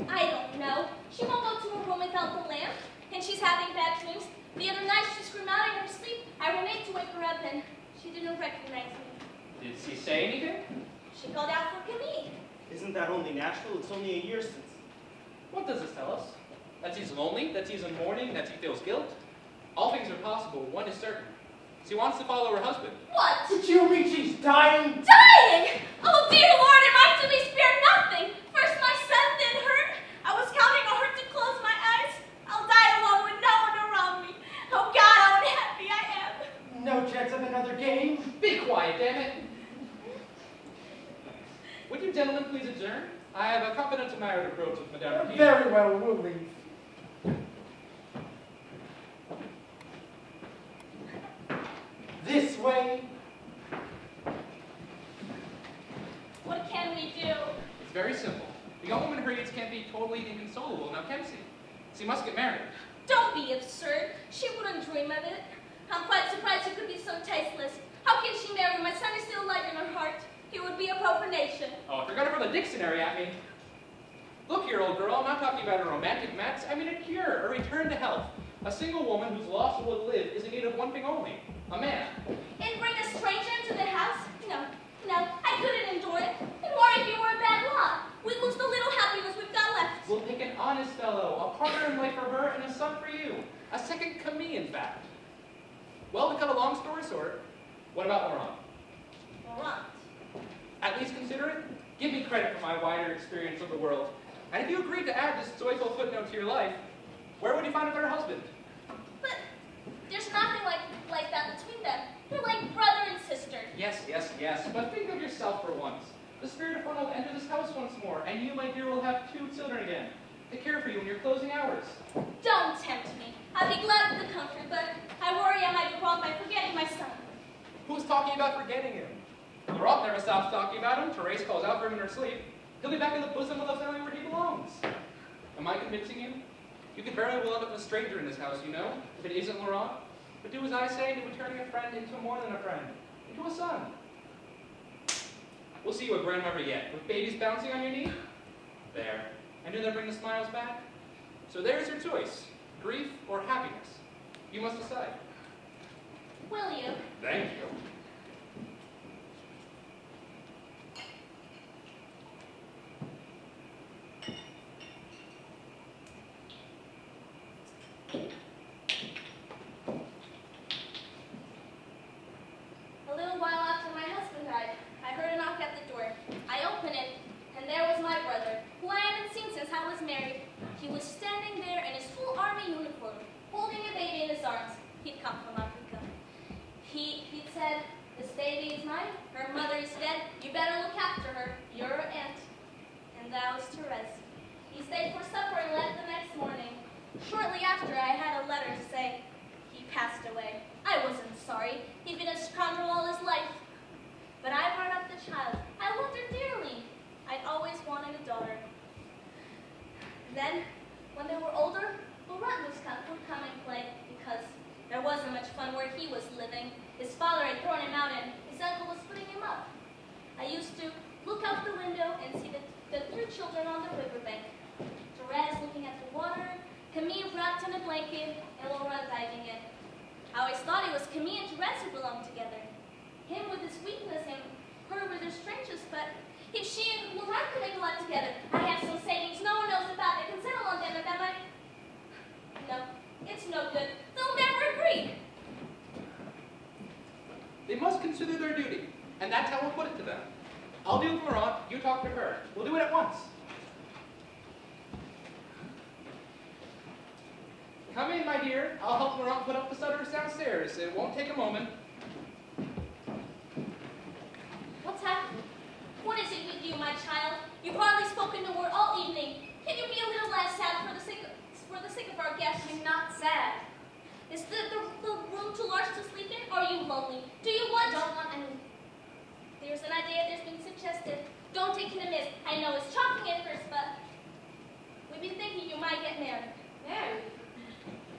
E: I don't know. She won't go to her room without the lamp, and she's having bad dreams. The other night she screamed out in her sleep. I ran in to wake her up, and she didn't recognize me.
G: Did she say anything?
E: She called out for Camille.
C: Isn't that only natural? It's only a year since.
G: What does this tell us? That she's lonely? That she's in mourning? That she feels guilt? All things are possible. One is certain. She wants to follow her husband.
E: What?
F: Did you mean she's dying?
E: Dying! Oh, dear Lord, am I to be spared nothing? First my son, then her. I was counting on her to close my eyes. I'll die alone with no one around me. Oh, God, how unhappy I am.
F: No chance of another game?
G: Be quiet, damn it. Would you gentlemen please adjourn? I have a confidential matter to approach with Madame Raquin.
F: Very well, we'll leave. This way.
E: What can we do?
G: It's very simple. The young woman her needs can't be totally inconsolable, now can she? She must get married.
E: Don't be absurd. She wouldn't dream of it. I'm quite surprised you could be so tasteless. How can she marry? My son is still alive in her heart. It would be a profanation.
G: Oh, if you're gonna throw the dictionary at me. Look here, old girl, I'm not talking about a romantic match. I mean a cure, a return to health. A single woman whose lost will to live is in need of one thing only, a man.
E: And bring a stranger into the house? No, I couldn't endure it. And more if you were a bad lot. We lose the little happiness we've got left.
G: We'll pick an honest fellow, a partner in life for her and a son for you. A second Camille, in fact. Well, to cut a long story short, what about Laurent?
E: Laurent.
G: At least consider it. Give me credit for my wider experience of the world. And if you agreed to add this joyful footnote to your life, where would you find a better husband?
E: But there's nothing like that between them. They're like brother and sister.
G: Yes, but think of yourself for once. The spirit of fun will enter this house once more, and you, my dear, will have 2 children again to care for you in your closing hours.
E: Don't tempt me. I'd be glad of the comfort, but I worry I might go wrong by forgetting my son.
G: Who's talking about forgetting him? Laurent never stops talking about him. Therese calls out for him in her sleep. He'll be back in the bosom of the family where he belongs. Am I convincing you? You could very well end up a stranger in this house, you know, if it isn't Laurent. But do as I say, into turning a friend into more than a friend, into a son. We'll see you a grandmother yet, with babies bouncing on your knee. There. And do they bring the smiles back? So there's your choice, grief or happiness. You must decide.
E: Will you?
G: Thank you.
E: A little while after my husband died, I heard a knock at the door. I opened it, and there was my brother, who I hadn't seen since I was married. He was standing there in his full army uniform, holding a baby in his arms. He'd come from Africa. He'd said, "This baby is mine, her mother is dead, you better look after her, you're her aunt." And that was Therese. He stayed for supper and left the next morning. Shortly after, I had a letter to say he passed away. I wasn't sorry. He'd been a scoundrel all his life. But I brought up the child. I loved her dearly. I'd always wanted a daughter. And then, when they were older, Laurent would come and play because there wasn't much fun where he was living. His father had thrown him out and his uncle was putting him up. I used to look out the window and see the 3 children on the riverbank. Therese looking at the water, Camille wrapped in a blanket, and Laurent diving in. I always thought it was Camille and Therese who belonged together. Him with his weakness and her with her strengths, but if she and Laurent could make a lot together, I have some savings no one knows about that can settle on them, and that might... No, it's no good. They'll never agree.
G: They must consider their duty, and that's how we'll put it to them. I'll deal with Laurent, you talk to her. We'll do it at once. Come in, my dear. I'll help Laurent put up the shutters downstairs. It won't take a moment.
E: What's happened? What is it with you, my child? You've hardly spoken a word all evening. Can you be a little less sad for the sake of our guests?
D: I'm not sad.
E: Is the room too large to sleep in? Are you lonely? Do you want...
D: I don't want any.
E: There's an idea that's been suggested. Don't take it amiss. I know it's shocking at first, but we've been thinking you might get married.
D: Married?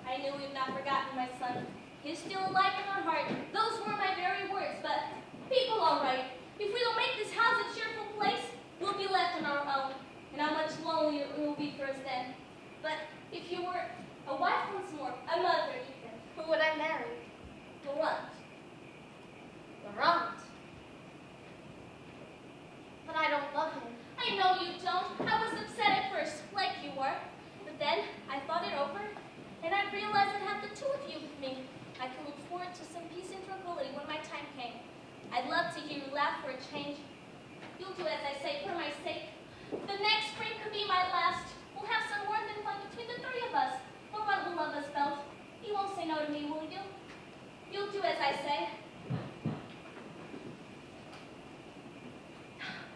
E: I knew we've not forgotten my son. He's still alive in our heart. Those were my very words, but people all right. If we don't make this house a cheerful place, we'll be left on our own. And how much lonelier it will be for us then. But if you were a wife once more, a mother even,
D: Who would I marry?
E: Laurent.
D: Laurent. But I don't love him.
E: I know you don't. I was upset at first, like you were. But then I thought it over, and I realized I'd have the 2 of you with me. I'd love to hear you laugh for a change. You'll do as I say for my sake. The next spring could be my last. We'll have some more than fun between the three of us. For what will love us both? You won't say no to me, will you? You'll do as I say.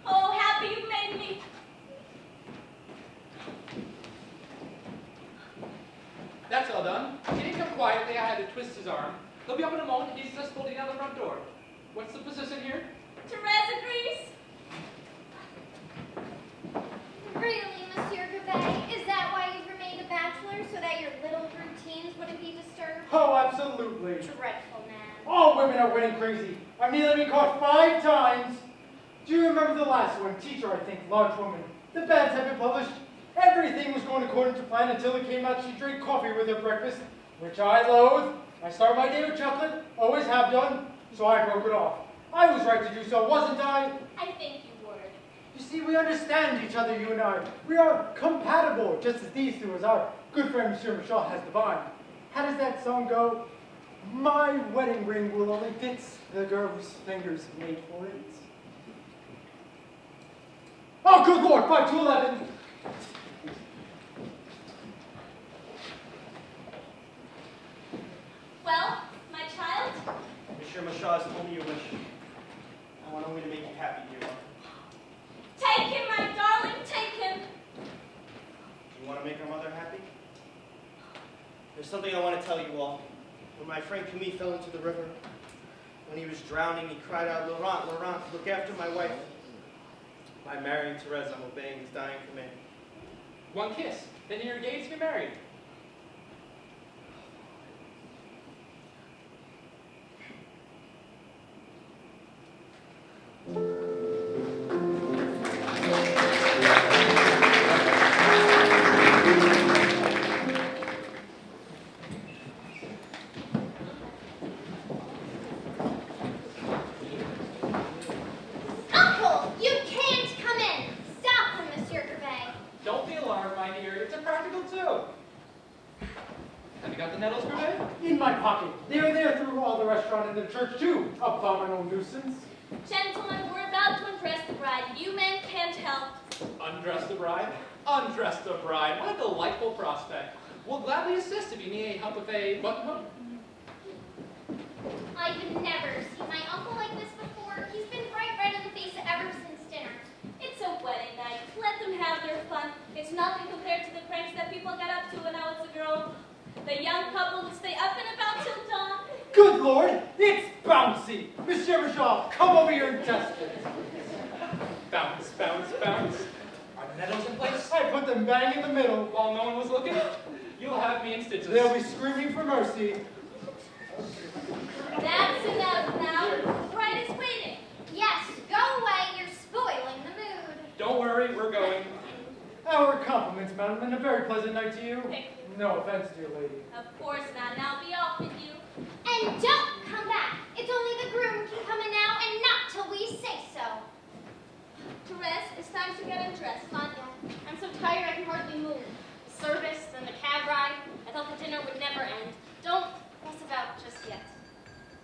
E: Oh, happy you've made me.
G: That's all done. Can you come quietly? I had to twist his arm. He'll be up in a moment. He's just holding down the front door. What's the position here?
E: Therese agrees.
H: Really, Monsieur Gervais? Is that why you've remained a bachelor, so that your little routines wouldn't be disturbed?
F: Oh, absolutely.
H: Dreadful man.
F: All women are winning crazy. I've nearly been caught 5 times. Do you remember the last one? Teacher, I think, large woman. The banns have been published. Everything was going according to plan until it came out she drank coffee with her breakfast, which I loathe. I start my day with chocolate, always have done, so I broke it off. I was right to do so, wasn't I?
E: I think you were.
F: You see, we understand each other, you and I. We are compatible, just as these two, as our good friend Monsieur Michel has divined. How does that song go? My wedding ring will only fit the girl whose fingers made for it. Oh, good Lord, 5 to 11.
E: Well, my child,
C: Monsieur Michaud has told me your wish. I want only to make you happy, dear one.
E: take him, my darling, take him.
C: Do you want to make our mother happy? There's something I want to tell you all. When my friend Camille fell into the river, when he was drowning, he cried out, Laurent, Laurent, look after my wife. By marrying Therese, I'm obeying his dying command.
G: One kiss. Then you're engaged to be married.
H: Uncle, you can't come in. Stop him, Monsieur Gervais.
G: Don't be alarmed, my dear. It's a practical joke. Have you got the nettles, Gervais?
F: In my pocket. They are there through all the restaurant and the church, too. Abominable nuisance.
E: Gentlemen, we're about to undress the bride. You men can't help.
G: Undress the bride? Undress the bride. What a delightful prospect. We'll gladly assist if you need any help with a buttonhook.
H: I've never seen my uncle like this before. He's been bright red in the face ever since dinner.
E: It's a wedding night. Let them have their fun. It's nothing compared to the pranks that people get up to when I was a girl. The young couple who stay up and about till dawn.
F: Good Lord, it's bouncy. Monsieur Michel, come over here and test it.
G: Bounce, bounce, bounce. Are the nettles in place?
F: I put them bang in the middle.
G: While no one was looking, you'll have me in stitches.
F: They'll be screaming for mercy.
E: That's enough now. The bride is waiting.
H: Yes, go away. You're spoiling the mood.
G: Don't worry, we're going.
F: Our compliments, madam, and a very pleasant night to you.
E: Thank
F: No offense, dear lady.
E: Of course not. Now be off with you.
H: And don't come back. It's only the groom can come in now, and not till we say so.
E: Therese, it's time to get undressed.
H: Not yet.
E: I'm so tired I can hardly move. The service, then the cab ride. I thought the dinner would never end. Don't fuss about just yet.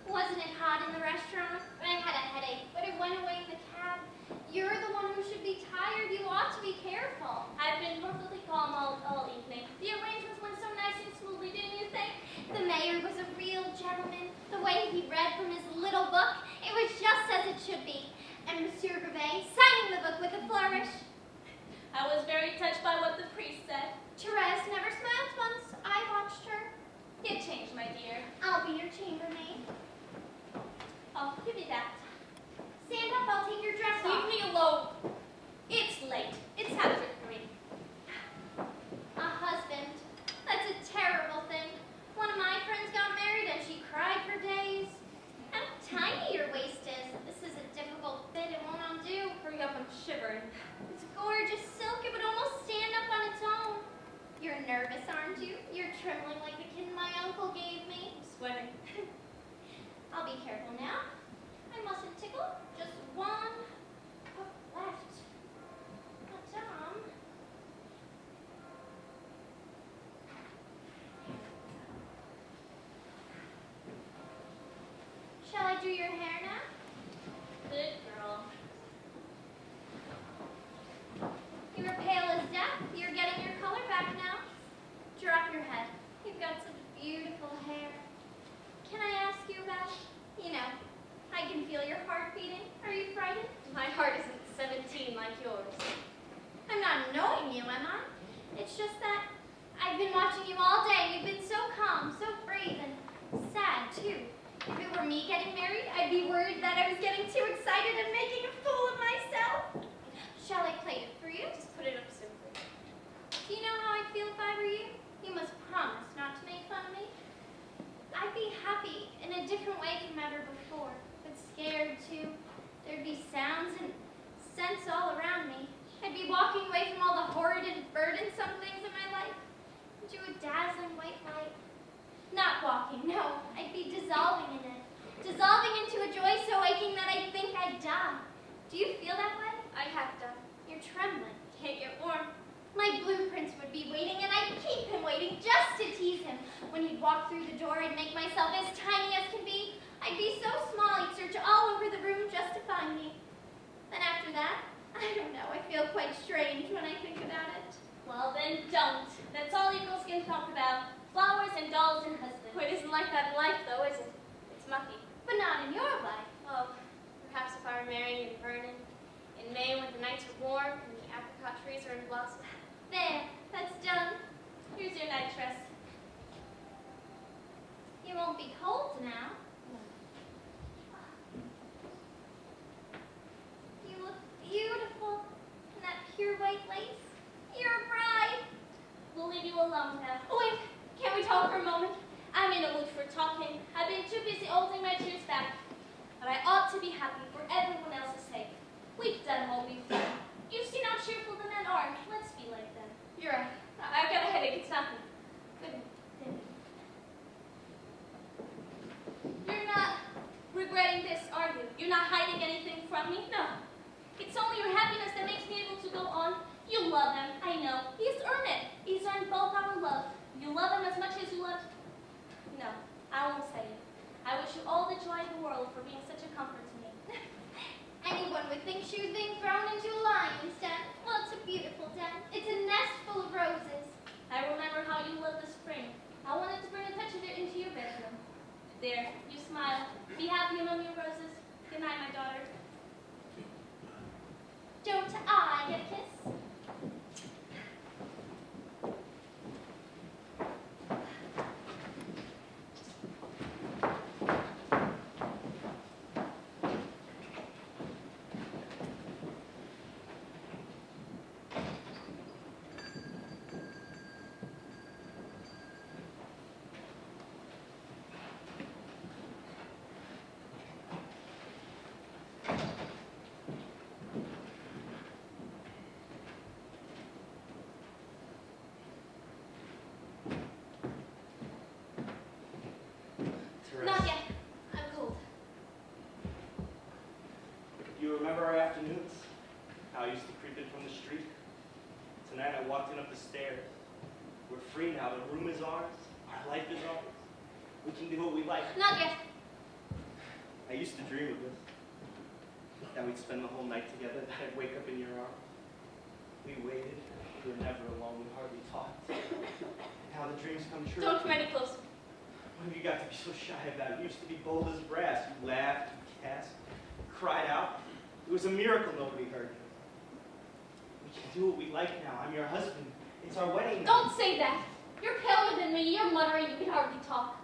H: Wasn't it hot in the restaurant? I had a headache, but it went away in the cab. You're the one who should be tired. You ought to be careful.
E: I've been perfectly calm all evening. The arrangements went so nice and smoothly, didn't you think?
H: The mayor was a real gentleman. The way he read from his little book, it was just as it should be. And Monsieur Gervais signing the book with a flourish.
E: I was very touched by what the priest said.
H: Therese never smiled once. I watched her.
E: It changed, my dear.
H: I'll be your chambermaid.
E: Oh, give me that.
H: Stand up, I'll take your dress
E: Leave
H: off.
E: me alone. It's late. It's after 3.
H: A husband. That's a terrible thing. One of my friends got married and she cried for days. How tiny your waist is. This is a difficult fit. It won't undo.
E: Hurry up, I'm shivering.
H: It's gorgeous silk. It would almost stand up on its own. You're nervous, aren't you? You're trembling like the kitten my uncle gave me.
E: I'm sweating.
H: I'll be careful now. I mustn't tickle. Just one hook left. Madame. Shall I do your hair now?
E: Good girl.
H: You were pale as death. You're getting your color back now. Drop your head. You've got such beautiful hair. Can I ask you about it? You know, I can feel your heart beating. Are you frightened?
E: My heart isn't 17 like yours.
H: I'm not annoying you, am I? It's just that I've been watching you all day. You've been so calm, so brave, and sad, too. If it were me getting married, I'd be worried that I was getting too excited and making a fool of myself. Shall I play it for you?
E: Just put it up simply.
H: Do you know how I'd feel if I were you? You must promise not to make fun of me. I'd be happy in a different way from ever before, but scared too. There'd be sounds and scents all around me. I'd be walking away from all the horrid and burdensome things in my life into a dazzling white light. Not walking, no. I'd be dissolving in it. Dissolving into a joy so aching that I think I'd die. Do you feel that way?
E: I have done.
H: You're trembling.
E: Can't get warm.
H: My blueprints would be waiting, and I'd keep him waiting just to tease him. When he'd walk through the door, I'd make myself as tiny as can be. I'd be so small, he'd search all over the room just to find me. Then after that, I don't know, I feel quite strange when I think about it.
E: Well, then don't. That's all you girls can talk about. Flowers and dolls and husbands. Well, it isn't like that in life, though, is it? It's mucky.
H: But not in your life.
E: Oh, perhaps if I were marrying in Vernon, in May when the nights are warm and the apricot trees are in blossom.
H: There, that's done.
E: Here's your night dress.
H: You won't be cold now. You look beautiful in that pure white lace. You're a bride.
E: We'll leave you alone now. Oh, wait. Can we talk for a moment? I'm in a mood for talking. I've been too busy holding my tears back. But I ought to be happy for everyone else's sake. We've done what we've done. You've seen how cheerful the men are. Let's be like them. You're right. I've got a headache. It's nothing. Good night. You're not regretting this, are you? You're not hiding anything from me? No. It's only your happiness that makes me able to go on. You love him, I know. He's earned it. He's earned both our love. You love him as much as you love... No, I won't say it. I wish you all the joy in the world for being such a comfort to me.
H: Anyone would think she was being thrown into a lion's den. Well, it's a beautiful den. It's a nest full of roses.
E: I remember how you loved the spring. I wanted to bring a touch of it into your bedroom. There, you smile. Be happy among your roses. Good night, my daughter.
H: Don't I get a kiss?
E: Not yet. I'm cold.
C: You remember our afternoons? How I used to creep in from the street? Tonight I walked in up the stairs. We're free now. The room is ours. Our life is ours. We can do what we like.
E: Not yet.
C: I used to dream of this. That we'd spend the whole night together, that I'd wake up in your arms. We waited. We were never alone. We hardly talked. Now the dreams come true.
E: Don't come any closer.
C: What have you got to be so shy about? You used to be bold as brass. You laughed, you gasped, cried out. It was a miracle nobody heard you. We can do what we like now. I'm your husband. It's our wedding night.
E: Don't say that. You're paler than me. You're muttering. You can hardly talk.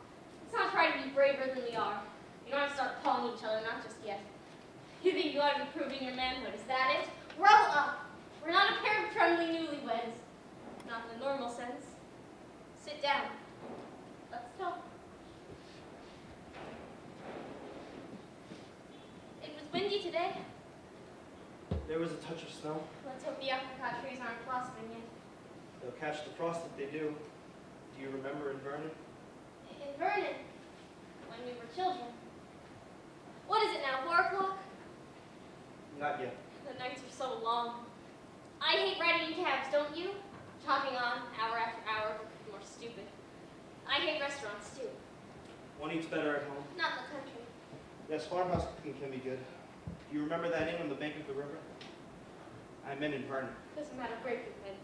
E: Let's not try to be braver than we are. We don't have to start calling each other, not just yet. You think you ought to be proving your manhood. Is that it? Grow up. We're not a pair of trembling newlyweds. Not in the normal sense. Sit down. Let's talk. It was windy today.
C: There was a touch of snow.
E: Let's hope the apricot trees aren't blossoming yet.
C: They'll catch the frost if they do. Do you remember in Vernon?
E: In Vernon, when we were children. What is it now, 4 o'clock?
C: Not yet.
E: The nights are so long. I hate riding in cabs, don't you? Talking on, hour after hour, more stupid. I hate restaurants, too.
C: One eats better at home.
E: Not in the country.
C: Yes, farmhouse cooking can be good. Do You remember that inn on the bank of the river? I'm in Vernon.
D: Doesn't matter where you went.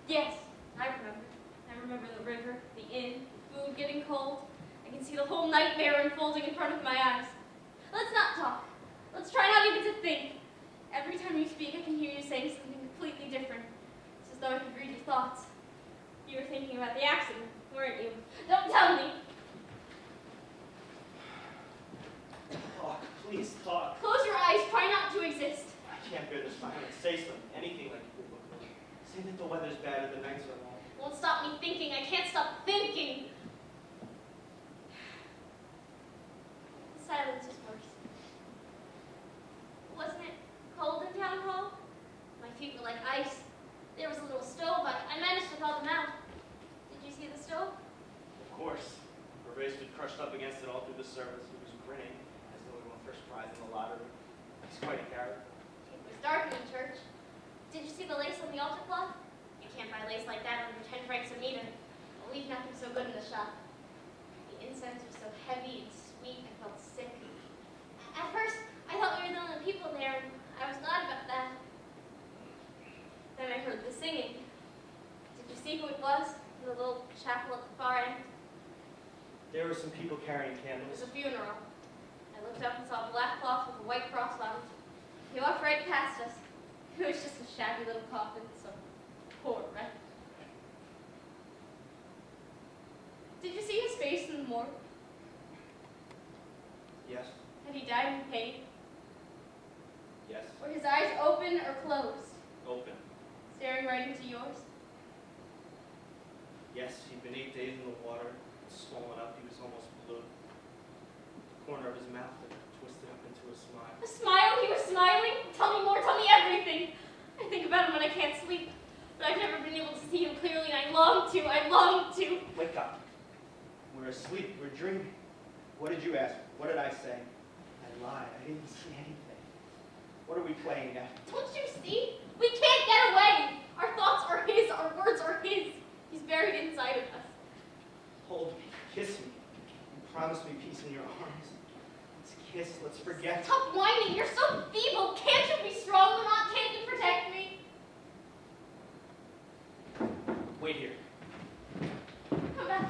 D: Yes, I remember. I remember the river, the inn, the food getting cold. I can see the whole nightmare unfolding in front of my eyes. Let's not talk. Let's try not even to think. Every time you speak, I can hear you saying something completely different. It's as though I could read your thoughts. You were thinking about the accident, weren't you? Don't tell me.
C: Talk, please talk.
D: Close your eyes. Try not to exist.
C: I can't bear this silence. Say something, anything like you would. Say that the weather's bad and the nights are long.
D: Won't stop me thinking. I can't stop thinking. The silence is worse. Wasn't it cold in town hall? My feet were like ice. There was a little stove. I managed to thaw them out. Did you see the stove?
C: Of course. Therese stood crushed up against it all through the service. He was grinning as though he won first prize in the lottery. He's quite a character.
D: It was dark in the church. Did you see the lace on the altar cloth? You can't buy lace like that under 10 francs a meter. I'll leave nothing so good in the shop. The incense was so heavy and sweet, I felt sick. At first, I thought we were the only people there, and I was glad about that. Then I heard the singing. Did you see who it was in the little chapel at the far end?
C: There were some people carrying
D: It
C: candles.
D: was a funeral. I looked up and saw a black cloth with a white cross on it. He walked right past us. It was just a shabby little coffin, some poor wreck. Did you see his face in the morgue?
C: Yes,
D: Had he died in pain?
C: yes,
D: Were his eyes open or closed,
C: open.
D: staring right into yours?
C: Yes, he'd been 8 days in the water, swollen up, he was almost blue. The corner of his mouth had twisted up into a smile.
D: A smile? He was smiling? Tell me more, tell me everything. I think about him when I can't sleep, but I've never been able to see him clearly, and I long to.
C: Wake up. We're asleep, we're dreaming. What did you ask? What did I say? I lied, I didn't see anything. What are we playing at?
D: Don't you see? We can't get away. Our thoughts are his, our words are his. He's buried inside of us.
C: Hold me, kiss me. You promised me peace in your arms. Let's kiss, let's forget.
D: Stop whining. You're so feeble. Can't you be strong, Lamont? Can't you protect me?
C: Wait here.
D: Come back.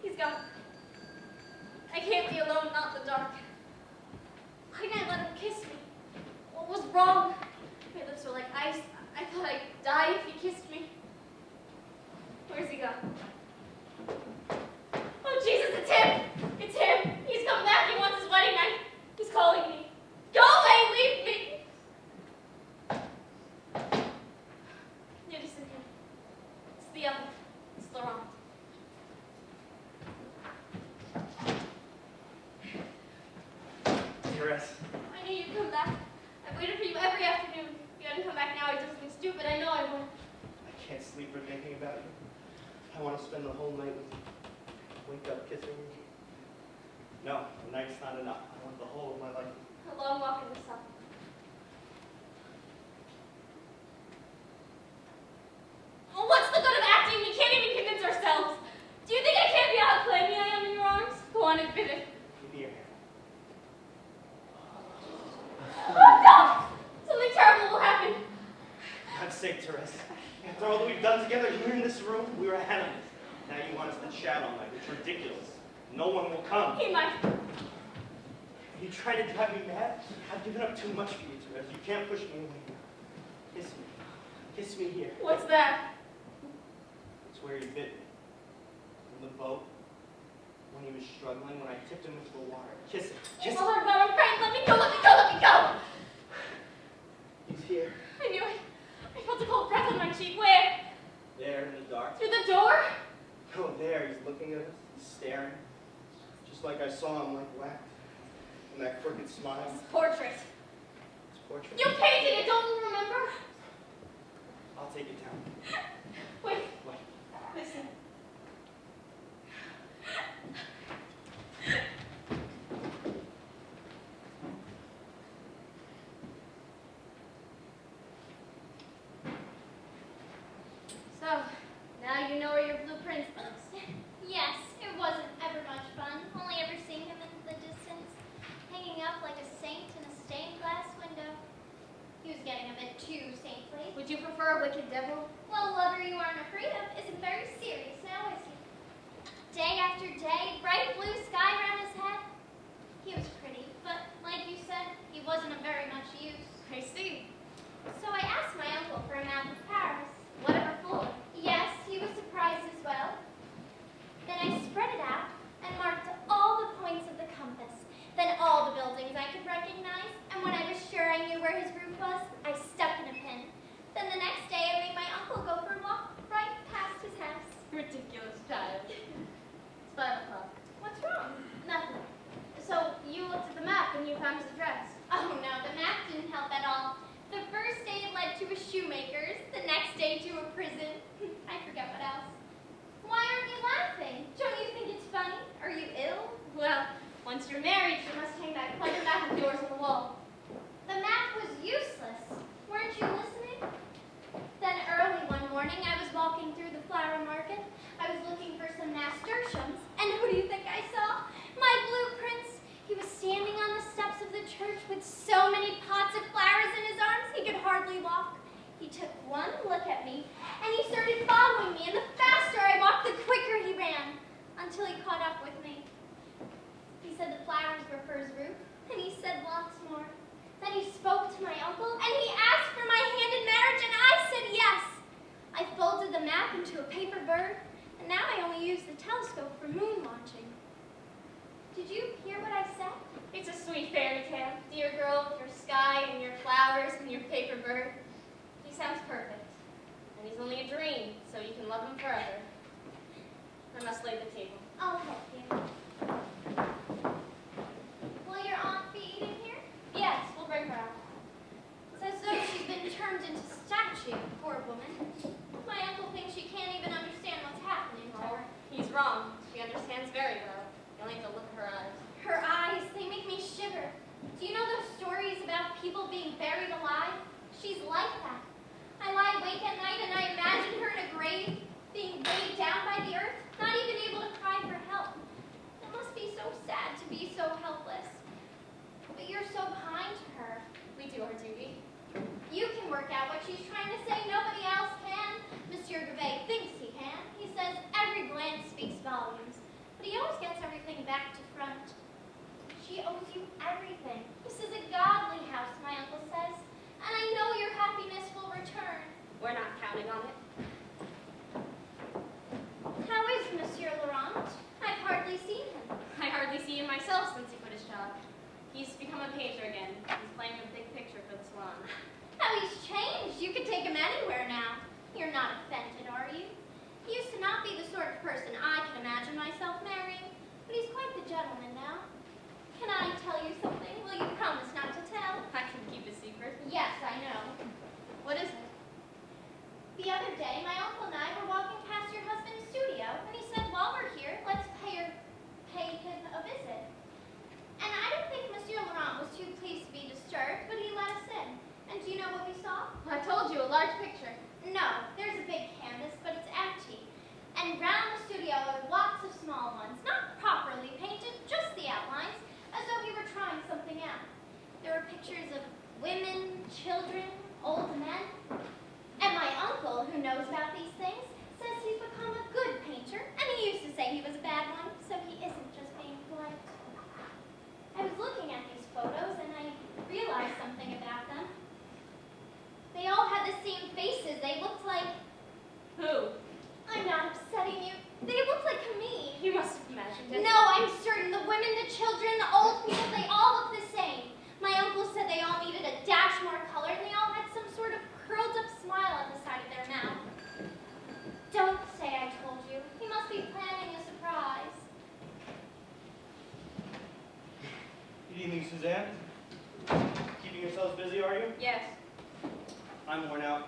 D: He's gone. I can't be alone, not in the dark. Why didn't I let him kiss me? What was wrong? My lips were like ice. I thought I'd die if he kissed me. Where's he gone? Oh, Jesus, it's him! It's him! He's come back. He wants his wedding night. He's calling me. Go away! Leave me! It isn't him. It's the other. It's Laurent.
C: Therese.
D: I knew you'd come back. I've waited for you every afternoon. If you hadn't come back now, I'd do something stupid. I know I would.
C: I can't sleep for thinking about you. I want to spend the whole night with you. Wake up kissing you. No, the night's not enough. I want the whole of my life.
D: A long walk in the sun. Oh, what's the good of acting? We can't even convince ourselves. Do you think I can't be how clammy I am in your arms? Go on, admit it.
C: Give me your hand.
D: Oh, no! Something terrible will happen.
C: For God's sake, Therese. After all that we've done together here in this room, we were animals. Now you want us to chat all night. It's ridiculous. No one will come.
D: He might.
C: Are you trying to drive me mad? I've given up too much for you, Therese. You can't push me away now. Kiss me. Kiss me here.
D: What's that?
C: It's where he bit me. In the boat. When he was struggling, when I tipped him into the water. Kiss him. Kiss
D: It's
C: him.
D: hard, but I'm afraid. Let me go, let me go, let me go!
C: He's here.
D: I knew it. I felt a cold breath on my cheek. Where?
C: There in the dark.
D: Through the door?
C: Oh, there. He's looking at us. He's staring. Just like I saw him, like wax. And that crooked smile.
D: This portrait.
C: His portrait.
D: You painted it, don't you remember?
C: I'll take it down.
D: Wait,
C: What?
D: listen. So, now you know where your blueprint lives.
H: Yes, it wasn't ever much do safely.
D: Would you prefer a wicked devil?
H: Well, a lover you aren't afraid of isn't very serious now, is he? Day after day, bright blue sky around his head. He was pretty, but like you said, he wasn't of very much use.
D: I see.
H: So I asked my uncle for a map of Paris.
D: Whatever for.
H: Yes, he was surprised as well. Then I spread it out and marked all the points of the compass, then all the buildings I could recognize, and when I was sure I knew where his roof was, I stuck in a pin. Then the next day I made my uncle go for a walk right past his house.
D: Ridiculous child. It's 5 o'clock.
H: What's wrong?
D: Nothing. So you looked at the map and you found his address.
H: Oh no, the map didn't help at all. The first day it led to a shoemaker's, the next day to a prison. I forget what else. Why aren't you laughing? Don't you think it's funny? Are you ill?
D: Well, once you're married, you must hang that clever map of yours on the wall.
H: The map was useless. Weren't you listening? Then early one morning, I was walking through the flower market. I was looking for some nasturtiums, and who do you think I saw? My blueprints. He was standing on the steps of the church with so many pots of flowers in his arms he could hardly walk. He took one look at me, and he started following me, and the faster I walked, the quicker he ran, until he caught up with me. He said the flowers were for his roof, and he said lots more. Then he spoke to my uncle, and he asked for my hand in marriage, and I said yes. I folded the map into a paper bird, and now I only use the telescope for moon watching. Did you hear what I said?
D: It's a sweet fairy tale, dear girl, with your sky and your flowers and your paper bird. He sounds perfect. And he's only a dream, so you can love him forever. I must lay the table.
H: I'll help you. Will your aunt be eating here?
D: Yes, we'll bring her out.
H: It's as though she's been turned into statue, poor woman. My uncle thinks she can't even understand what's happening to her.
D: He's wrong. She understands very well. You only have to look at her eyes.
H: Her eyes, they make me shiver. Do you know those stories about people being buried alive? She's like that. I lie awake at night and I imagine her in a grave, being weighed down by the earth, not even able to cry for help. It must be so sad to be so helpless. But you're so kind to her.
D: We do our duty.
H: You can work out what she's trying to say. Nobody else can. Monsieur Gervais thinks he can. He says every glance speaks volumes. But he always gets everything back to front. She owes you everything. This is a godly house, my uncle says. And I know your happiness will return.
D: We're not counting on it.
H: How is Monsieur Laurent? I've hardly seen him.
D: I hardly see him myself since he quit his job. He's become a painter again. He's playing a big picture for the salon.
H: How he's changed. You could take him anywhere now. You're not offended, are you? He used to not be the sort of person I can imagine myself marrying, but he's quite the gentleman now. Can I tell you something? Will you promise not to tell?
D: I can keep a secret.
H: Yes, I know.
D: What is it?
H: The other day, my uncle and I were walking past your husband's studio, and he said, while we're here, let's pay him a visit. And I don't think Monsieur Laurent was too pleased to be disturbed, but he let us in. And do you know what we saw?
D: I told you, a large picture.
H: No, there's a big canvas, but it's empty. And round the studio are lots of small ones, not properly painted, just the outlines, as though he were trying something out. There were pictures of women, children, old men. And my uncle, who knows about these things, says he's become a good painter, and he used to say he was a bad one, so he isn't just being polite. I was looking at these photos, and I realized something about them. They all had the same faces. They looked like...
D: Who?
H: I'm not upsetting you. They looked like me.
D: You must have imagined it.
H: No, I'm certain. The women, the children, the old people, they all look the same. My uncle said they all needed a dash more color, and they all had some sort of curled up smile at the side of their mouth. Don't say I told you. He must be planning a surprise.
C: Good evening, Suzanne. Keeping yourselves busy, are you?
D: Yes.
C: I'm worn out.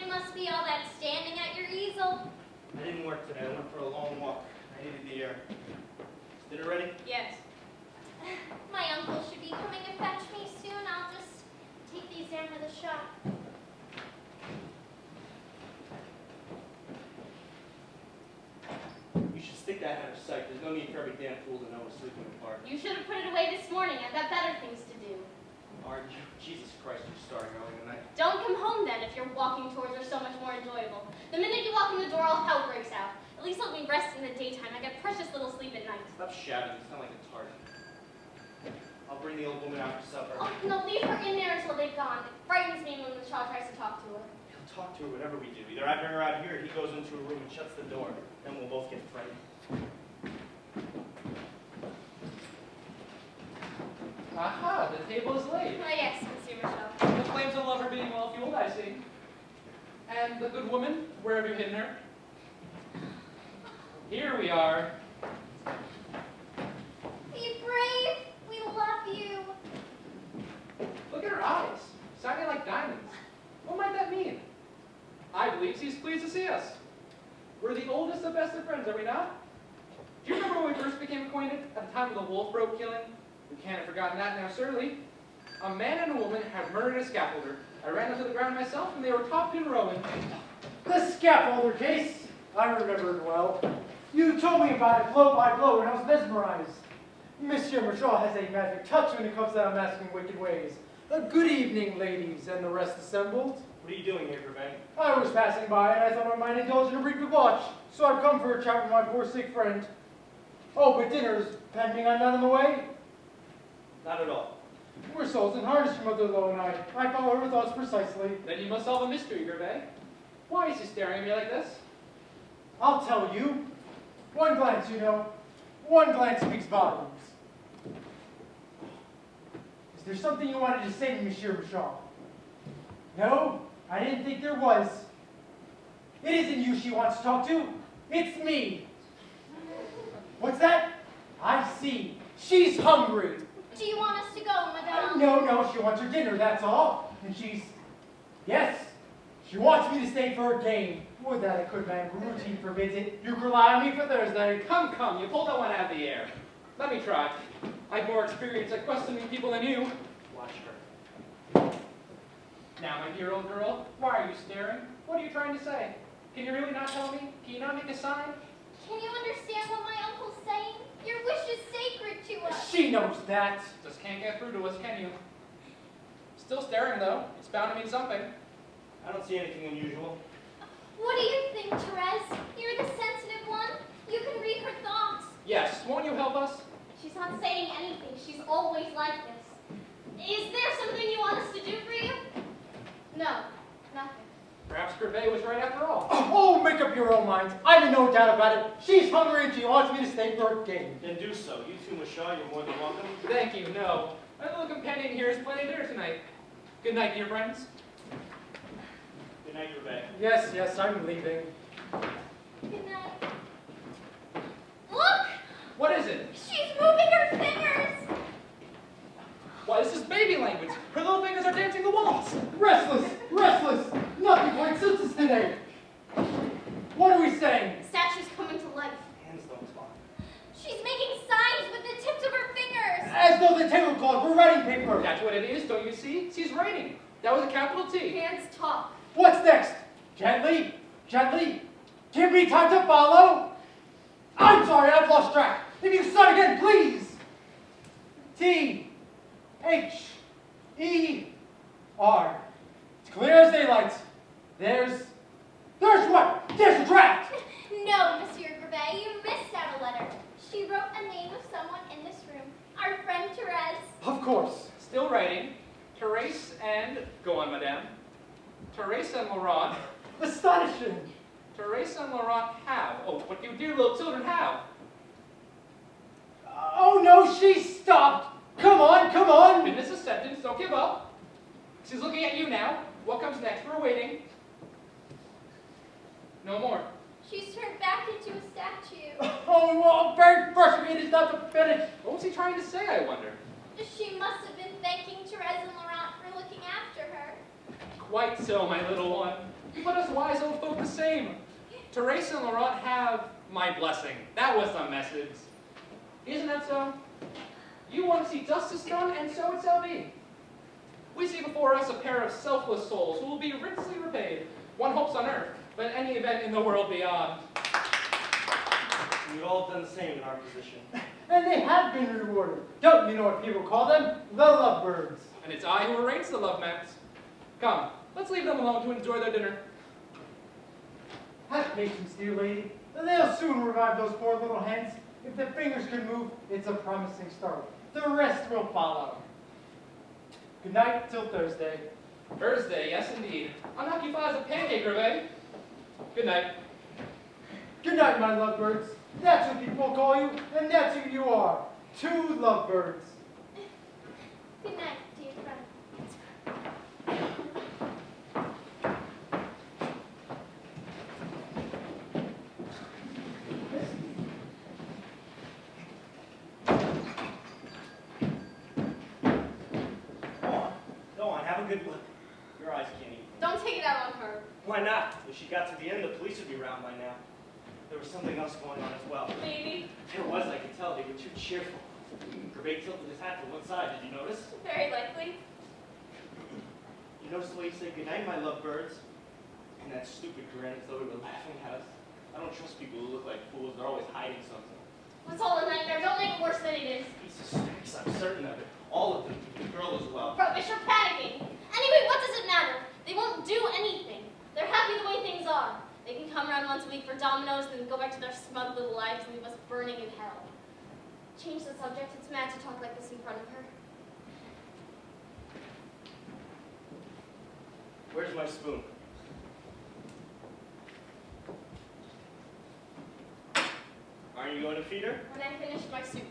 H: It must be all that standing at your easel.
C: I didn't work today. I went for a long walk. I needed the air. Is dinner ready?
D: Yes.
H: My uncle should be coming to fetch me soon. I'll just take these down to the shop.
C: You should stick that out of sight. There's no need for every damn fool to know we're sleeping apart.
D: You should have put it away this morning. I've got better things to do.
C: Aren't you? Jesus Christ, you're starting early tonight.
D: Don't come home then if your walking tours are so much more enjoyable. The minute you walk in the door, all hell breaks out. At least let me rest in the daytime. I get precious little sleep at night.
C: Stop shouting, you sound like a tart. I'll bring the old woman out for supper.
D: Oh, no, leave her in there until they've gone. It frightens me when the child tries to talk to her.
C: He'll talk to her whatever we do. Either I bring her out here or he goes into a room and shuts the door. Then we'll both get frightened.
G: Aha, the table is laid.
D: Oh, yes, Monsieur Michel.
G: The flames of love are being well fueled, I see. And the good woman, where have you hidden her? Here we are.
H: Be brave. We love you.
G: Look at her eyes, shining like diamonds. What might that mean? I believe she's pleased to see us. We're the oldest of best of friends, are we not? Do you remember when we first became acquainted at the time of the Wolfbroke killing? We can't have forgotten that now, surely. A man and a woman had murdered a scaffolder. I ran up to the ground myself, and they were topped in rowing.
F: The scaffolder case. I remember it well. You told me about it blow by blow, and I was mesmerized. Monsieur Michaud has a magic touch when it comes to unmasking wicked ways. Good evening, ladies, and the rest assembled.
C: What are you doing here, Gervais?
F: I was passing by, and I thought I might indulge in a brief watch, so I've come for a chat with my poor sick friend. Oh, but dinner's pending. I'm not on the way.
C: Not at all.
F: We're souls in harness, your mother Lo and I follow her thoughts precisely.
G: Then you must solve a mystery, Gervais. Why is she staring at me like this?
F: I'll tell you. One glance, you know. One glance speaks volumes. Is there something you wanted to say to Monsieur Michaud? No, I didn't think there was. It isn't you she wants to talk to. It's me. What's that? I see. She's hungry.
H: Do you want us to go, Madame?
F: No, she wants her dinner, that's all. And yes, she wants me to stay for her game. Would that I could, ma'am. Routine forbids it. You can rely on me for Thursday.
G: Come, you pulled that one out of the air. Let me try. I've more experience at questioning people than you.
C: Watch her.
G: Now, my dear old girl, why are you staring? What are you trying to say? Can you really not tell me? Can you not make a sign?
H: Can you understand what my uncle's saying? Your wish is sacred to us.
F: She knows that.
G: Just can't get through to us, can you? Still staring, though. It's bound to mean something.
C: I don't see anything unusual.
H: What do you think, Therese? You're the sensitive one. You can read her thoughts.
G: Yes, won't you help us?
D: She's not saying anything. She's always like this. Is there something you want us to do for you? No, nothing.
G: Perhaps Gervais was right after all.
F: Oh, make up your own minds. I'm in no doubt about it. She's hungry and she wants me to stay for her game.
C: Then do so. You too, Michelle, you're more than welcome.
G: Thank you, no. My little companion here has plenty of dinner tonight. Good night, dear friends.
C: Good night, Gervais.
F: Yes, I'm leaving.
H: Good night. Look!
G: What is it?
H: She's moving her fingers!
G: Why, this is baby language. Her little fingers are dancing the waltz.
F: Restless. Nothing quite suits us today. What are we saying?
D: The statue's coming to life.
C: Hands don't talk.
H: She's making signs with the tips of her fingers!
F: As though the tablecloth were writing paper.
G: That's what it is, don't you see? She's writing. That was a capital T.
D: Hands talk.
F: What's next? Gently. Give me time to follow. I'm sorry, I've lost track. If you start again, please. T-H-E-R. It's clear as daylight. There's what? There's a draft.
H: No, Monsieur Gervais, you missed out a letter. She wrote a name of someone in this room. Our friend Therese.
F: Of course.
G: Still writing. Therese and... Go on, madame. Therese and Laurent.
F: Astonishing.
G: Therese and Laurent how? Oh, what you dear little children how?
F: Oh no, she stopped. Come on.
G: Finish the sentence, don't give up. She's looking at you now. What comes next? We're waiting. No more.
H: She's turned back into a statue.
F: Oh, well, very frustrating. It's not to finish.
G: What was he trying to say, I wonder?
H: She must have been thanking Therese and Laurent for looking after her.
G: Quite so, my little one. You put us wise old folk the same. Therese and Laurent have my blessing. That was the message. Isn't that so? You want to see justice done, and so it shall be. We see before us a pair of selfless souls who will be richly repaid. One hopes on earth, but in any event in the world beyond.
C: We've all done the same in our position.
F: and they have been rewarded. Don't you know what people call them? The lovebirds.
G: And it's I who arrange the love maps. Come, let's leave them alone to enjoy their dinner.
F: Have patience, dear lady. They'll soon revive those poor little hens. If their fingers can move, it's a promising start. The rest will follow. Good night till Thursday.
G: Thursday, yes indeed. Unoccupied as a pancake, eh? Good night.
F: Good night, my lovebirds. That's what people call you, and that's who you are. Two lovebirds.
H: Good night, dear friend.
C: Go on, have a good look. Your eyes can't even.
D: Don't take it out on her.
C: Why not? If she got to the end, the police would be around by now. There was something else going on as well.
D: Maybe.
C: There was, I could tell. They were too cheerful. Gervais tilted his hat to one side. Did you notice?
D: Very likely.
C: You notice the way he said goodnight, my lovebirds? And that stupid grin as though he were laughing at us. I don't trust people who look like fools. They're always hiding something.
D: It's all a nightmare. Don't make it worse than it is.
C: He suspects, I'm certain of it. All of them. The girl as well.
D: Rubbish, you're panicking. Anyway, what does it matter? They won't do anything. They're happy the way things are. They can come around once a week for dominoes, then go back to their smug little lives and leave us burning in hell. Change the subject. It's mad to talk like this in front of her.
C: Where's my spoon? Aren't you going to feed her?
D: When I finish my soup.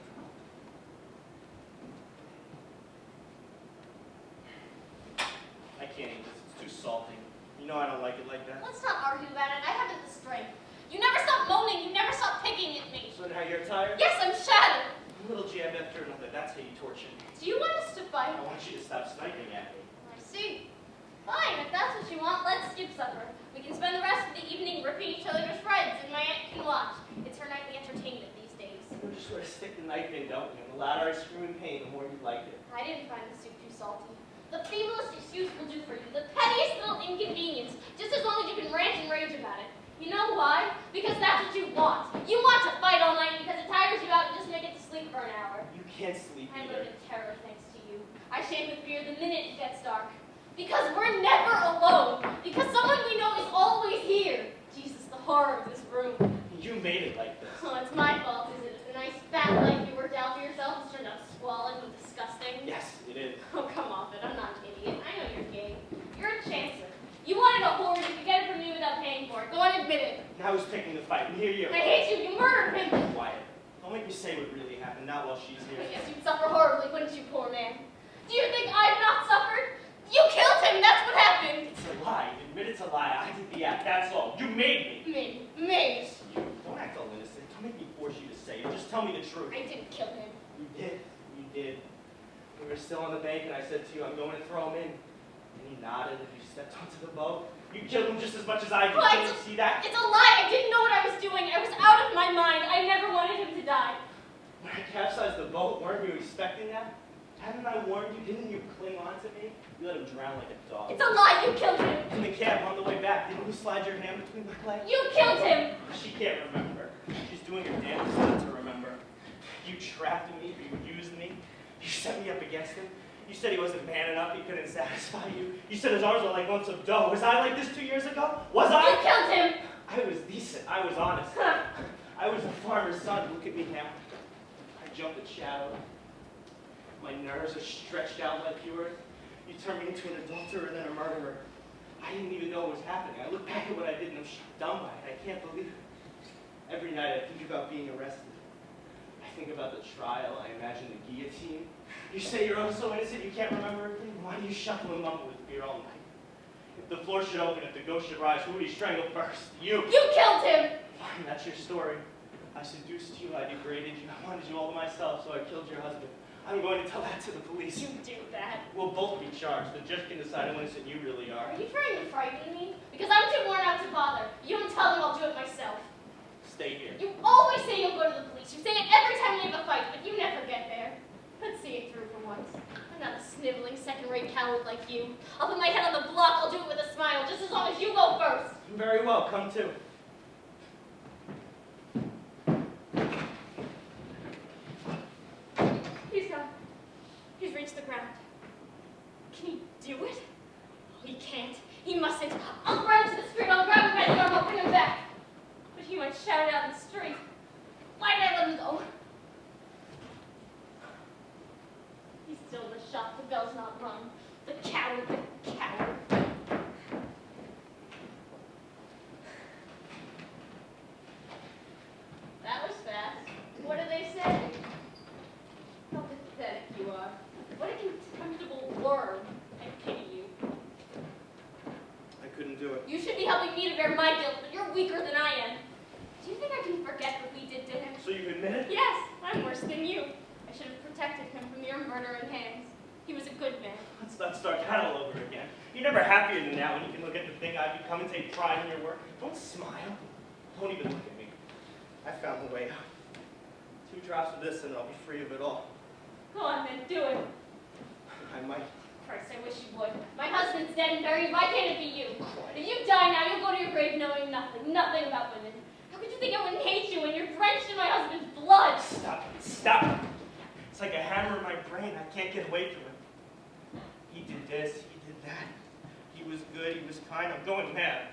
C: I can't eat this. It's too salty. You know I don't like it like that.
D: Let's not argue about it. I haven't the strength. You never stop moaning. You never stop picking at me.
C: So now you're tired?
D: Yes, I'm shattered.
C: A little jab after another. That's how you torture me.
D: Do you want us to fight?
C: I want you to stop sniping at me.
D: I see. Fine, if that's what you want, let's skip supper. We can spend the rest of the evening ripping each other's shreds, and my aunt can watch. It's her nightly entertainment these days.
C: You just sort of stick the knife in, don't you? And the louder I scream in pain, the more you like it.
D: I didn't find the soup too salty. The feeblest excuse will do for you, the pettiest little inconvenience, just as long as you can rant and rage about it. You know why? Because that's what you want. You want to fight all night because it tires you out and just make it to sleep for an hour.
C: You can't sleep
D: I
C: either.
D: live in terror thanks to you. I shake with fear the minute it gets dark. Because we're never alone. Because someone we know is always here. Jesus, the horror of this room.
C: You made it like this.
D: Oh, it's my fault, is it? The nice fat life you worked out for yourself has turned out squalid and disgusting.
C: Yes, it is.
D: Oh, come off it. I'm not an idiot. I know you're gay. You're a chancellor. You wanted a whore, you could get it from me without paying for it. Go on, admit it.
C: Now who's picking the fight? And here you
D: I hate you. You murdered him.
C: Quiet. Don't make me say what really happened, not while she's here.
D: I guess you'd suffer horribly, wouldn't you, poor man? Do you think I've not suffered? You killed him. That's what happened.
C: It's a lie. Admit it's a lie. I did the act, that's all. You made me.
D: Me.
C: You. Don't act all innocent. Don't make me force you to say it. Just tell me the truth.
D: I didn't kill him.
C: You did. You did. We were still on the bank and I said to you, I'm going to throw him in. And you nodded and you stepped onto the boat. You killed him just as much as I did.
D: What?
C: Didn't you see that?
D: It's a lie. I didn't know what I was doing. I was out of my mind. I never wanted him to die.
C: When I capsized the boat, weren't you expecting that? Hadn't I warned you? Didn't you cling on to me? You let him drown like a dog.
D: It's a lie. You killed him.
C: In the cab on the way back, didn't you slide your hand between my legs?
D: You killed him.
C: She can't remember. She's doing her damnedest not to remember. You trapped me. You used me. You set me up against him. You said he wasn't man enough. He couldn't satisfy you. You said his arms were like lumps of dough. Was I like this 2 years ago? Was I?
D: You killed him.
C: I was decent. I was honest. I was a farmer's son. Look at me now. I jumped at shadow. My nerves are stretched out like yours. You turned me into an adulterer and then a murderer. I didn't even know what was happening. I look back at what I did and I'm dumb by it. I can't believe it. Every night I think about being arrested. I think about the trial. I imagine the guillotine. You say you're oh so innocent you can't remember everything? Why do you shuffle and mumble with fear all night? If the floor should open, if the ghost should rise, who would he strangle first? You!
D: You killed him.
C: Fine, that's your story. I seduced you, I degraded you, I wanted you all to myself, so I killed your husband. I'm going to tell that to the police.
D: You do that.
C: We'll both be charged. The judge can decide how innocent you really are.
D: Are you trying to frighten me? Because I'm too worn out to bother. You don't tell them, I'll do it myself.
C: Stay here.
D: You always say you'll go to the police. You say it every time we have a fight, but you never get there. Let's see it through for once. I'm not a sniveling, second-rate coward like you. I'll put my head on the block. I'll do it with a smile, just as long as you go first.
C: Very well, come too.
D: lost it. I'll run to the street, I'll grab him by the arm, I'll bring him back. But he went shouting out in the street. Why did I let him go? He's still in the shop, the bell's not rung. The coward, the coward. That was fast. What did they say? How pathetic you are. What a contemptible worm. I pity you.
C: I couldn't do it.
D: You should be helping me to bear my guilt, but you're weaker than I am. Do you think I can forget what we did to him?
C: So you admit it?
D: Yes, I'm worse than you. I should have protected him from your murdering hands. He was a good man.
C: Let's not start that all over again. You're never happier than now when you can look at the thing I've become and take pride in your work. Don't smile. Don't even look at me. I found the way out. 2 drops of this and I'll be free of it all.
D: Go on then, do it.
C: I might.
D: Christ, I wish you would. My husband's dead and buried. Why can't it be you? If you die now, you'll go to your grave knowing nothing about women. How could you think I wouldn't hate you when you're drenched in my husband's blood?
C: Stop it. Stop it. It's like a hammer in my brain. I can't get away from it. He did this. He did that. He was good. He was kind. I'm going mad.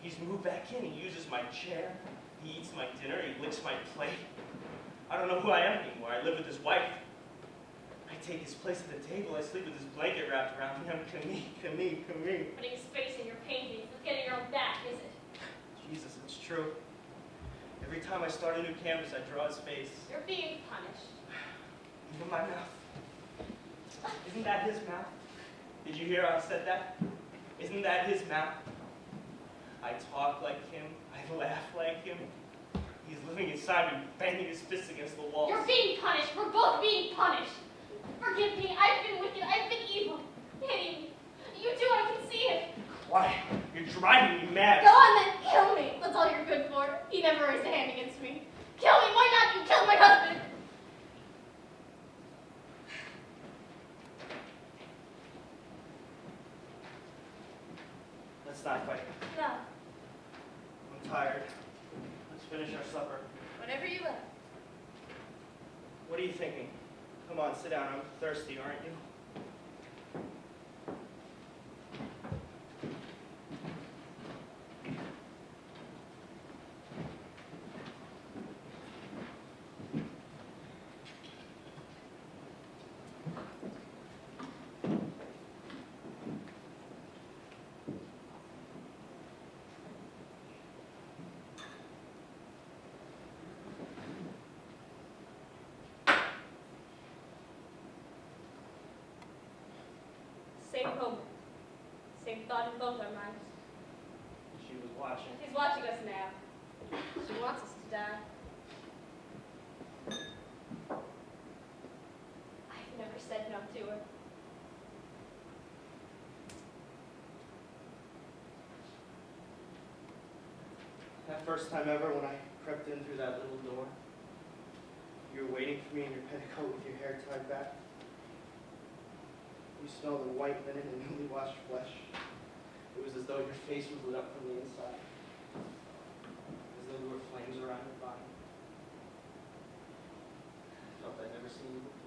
C: He's moved back in. He uses my chair. He eats my dinner. He licks my plate. I don't know who I am anymore. I live with his wife. I take his place at the table. I sleep with his blanket wrapped around me. Come me.
D: Putting his face in your paintings. It's getting your own back, is it?
C: Jesus, it's true. Every time I start a new canvas, I draw his face.
D: You're being punished.
C: Even my mouth. Isn't that his mouth? Did you hear how I said that? Isn't that his mouth? I talk like him. I laugh like him. He's living inside me, banging his fists against the walls.
D: You're being punished. We're both being punished. Forgive me. I've been wicked. I've been evil. Pity me. You do. I can see it.
C: Why? You're driving me mad.
D: Go on then. Kill me. That's all you're good for. He never raised a hand against me. Kill me. Why not? You killed my husband.
C: Let's not fight.
D: No.
C: I'm tired. Let's finish our supper.
D: Whatever you like.
C: What are you thinking? Come on, sit down. I'm thirsty, aren't you?
D: Same moment. Same thought in both our minds.
C: She was watching.
D: She's watching us now. She wants us to die. I've never said no to her.
C: That first time ever when I crept in through that little door, you were waiting for me in your petticoat with your hair tied back. You smelled of white linen and newly washed flesh. It was as though your face was lit up from the inside. As though there were flames around your body. I felt I'd never seen you before.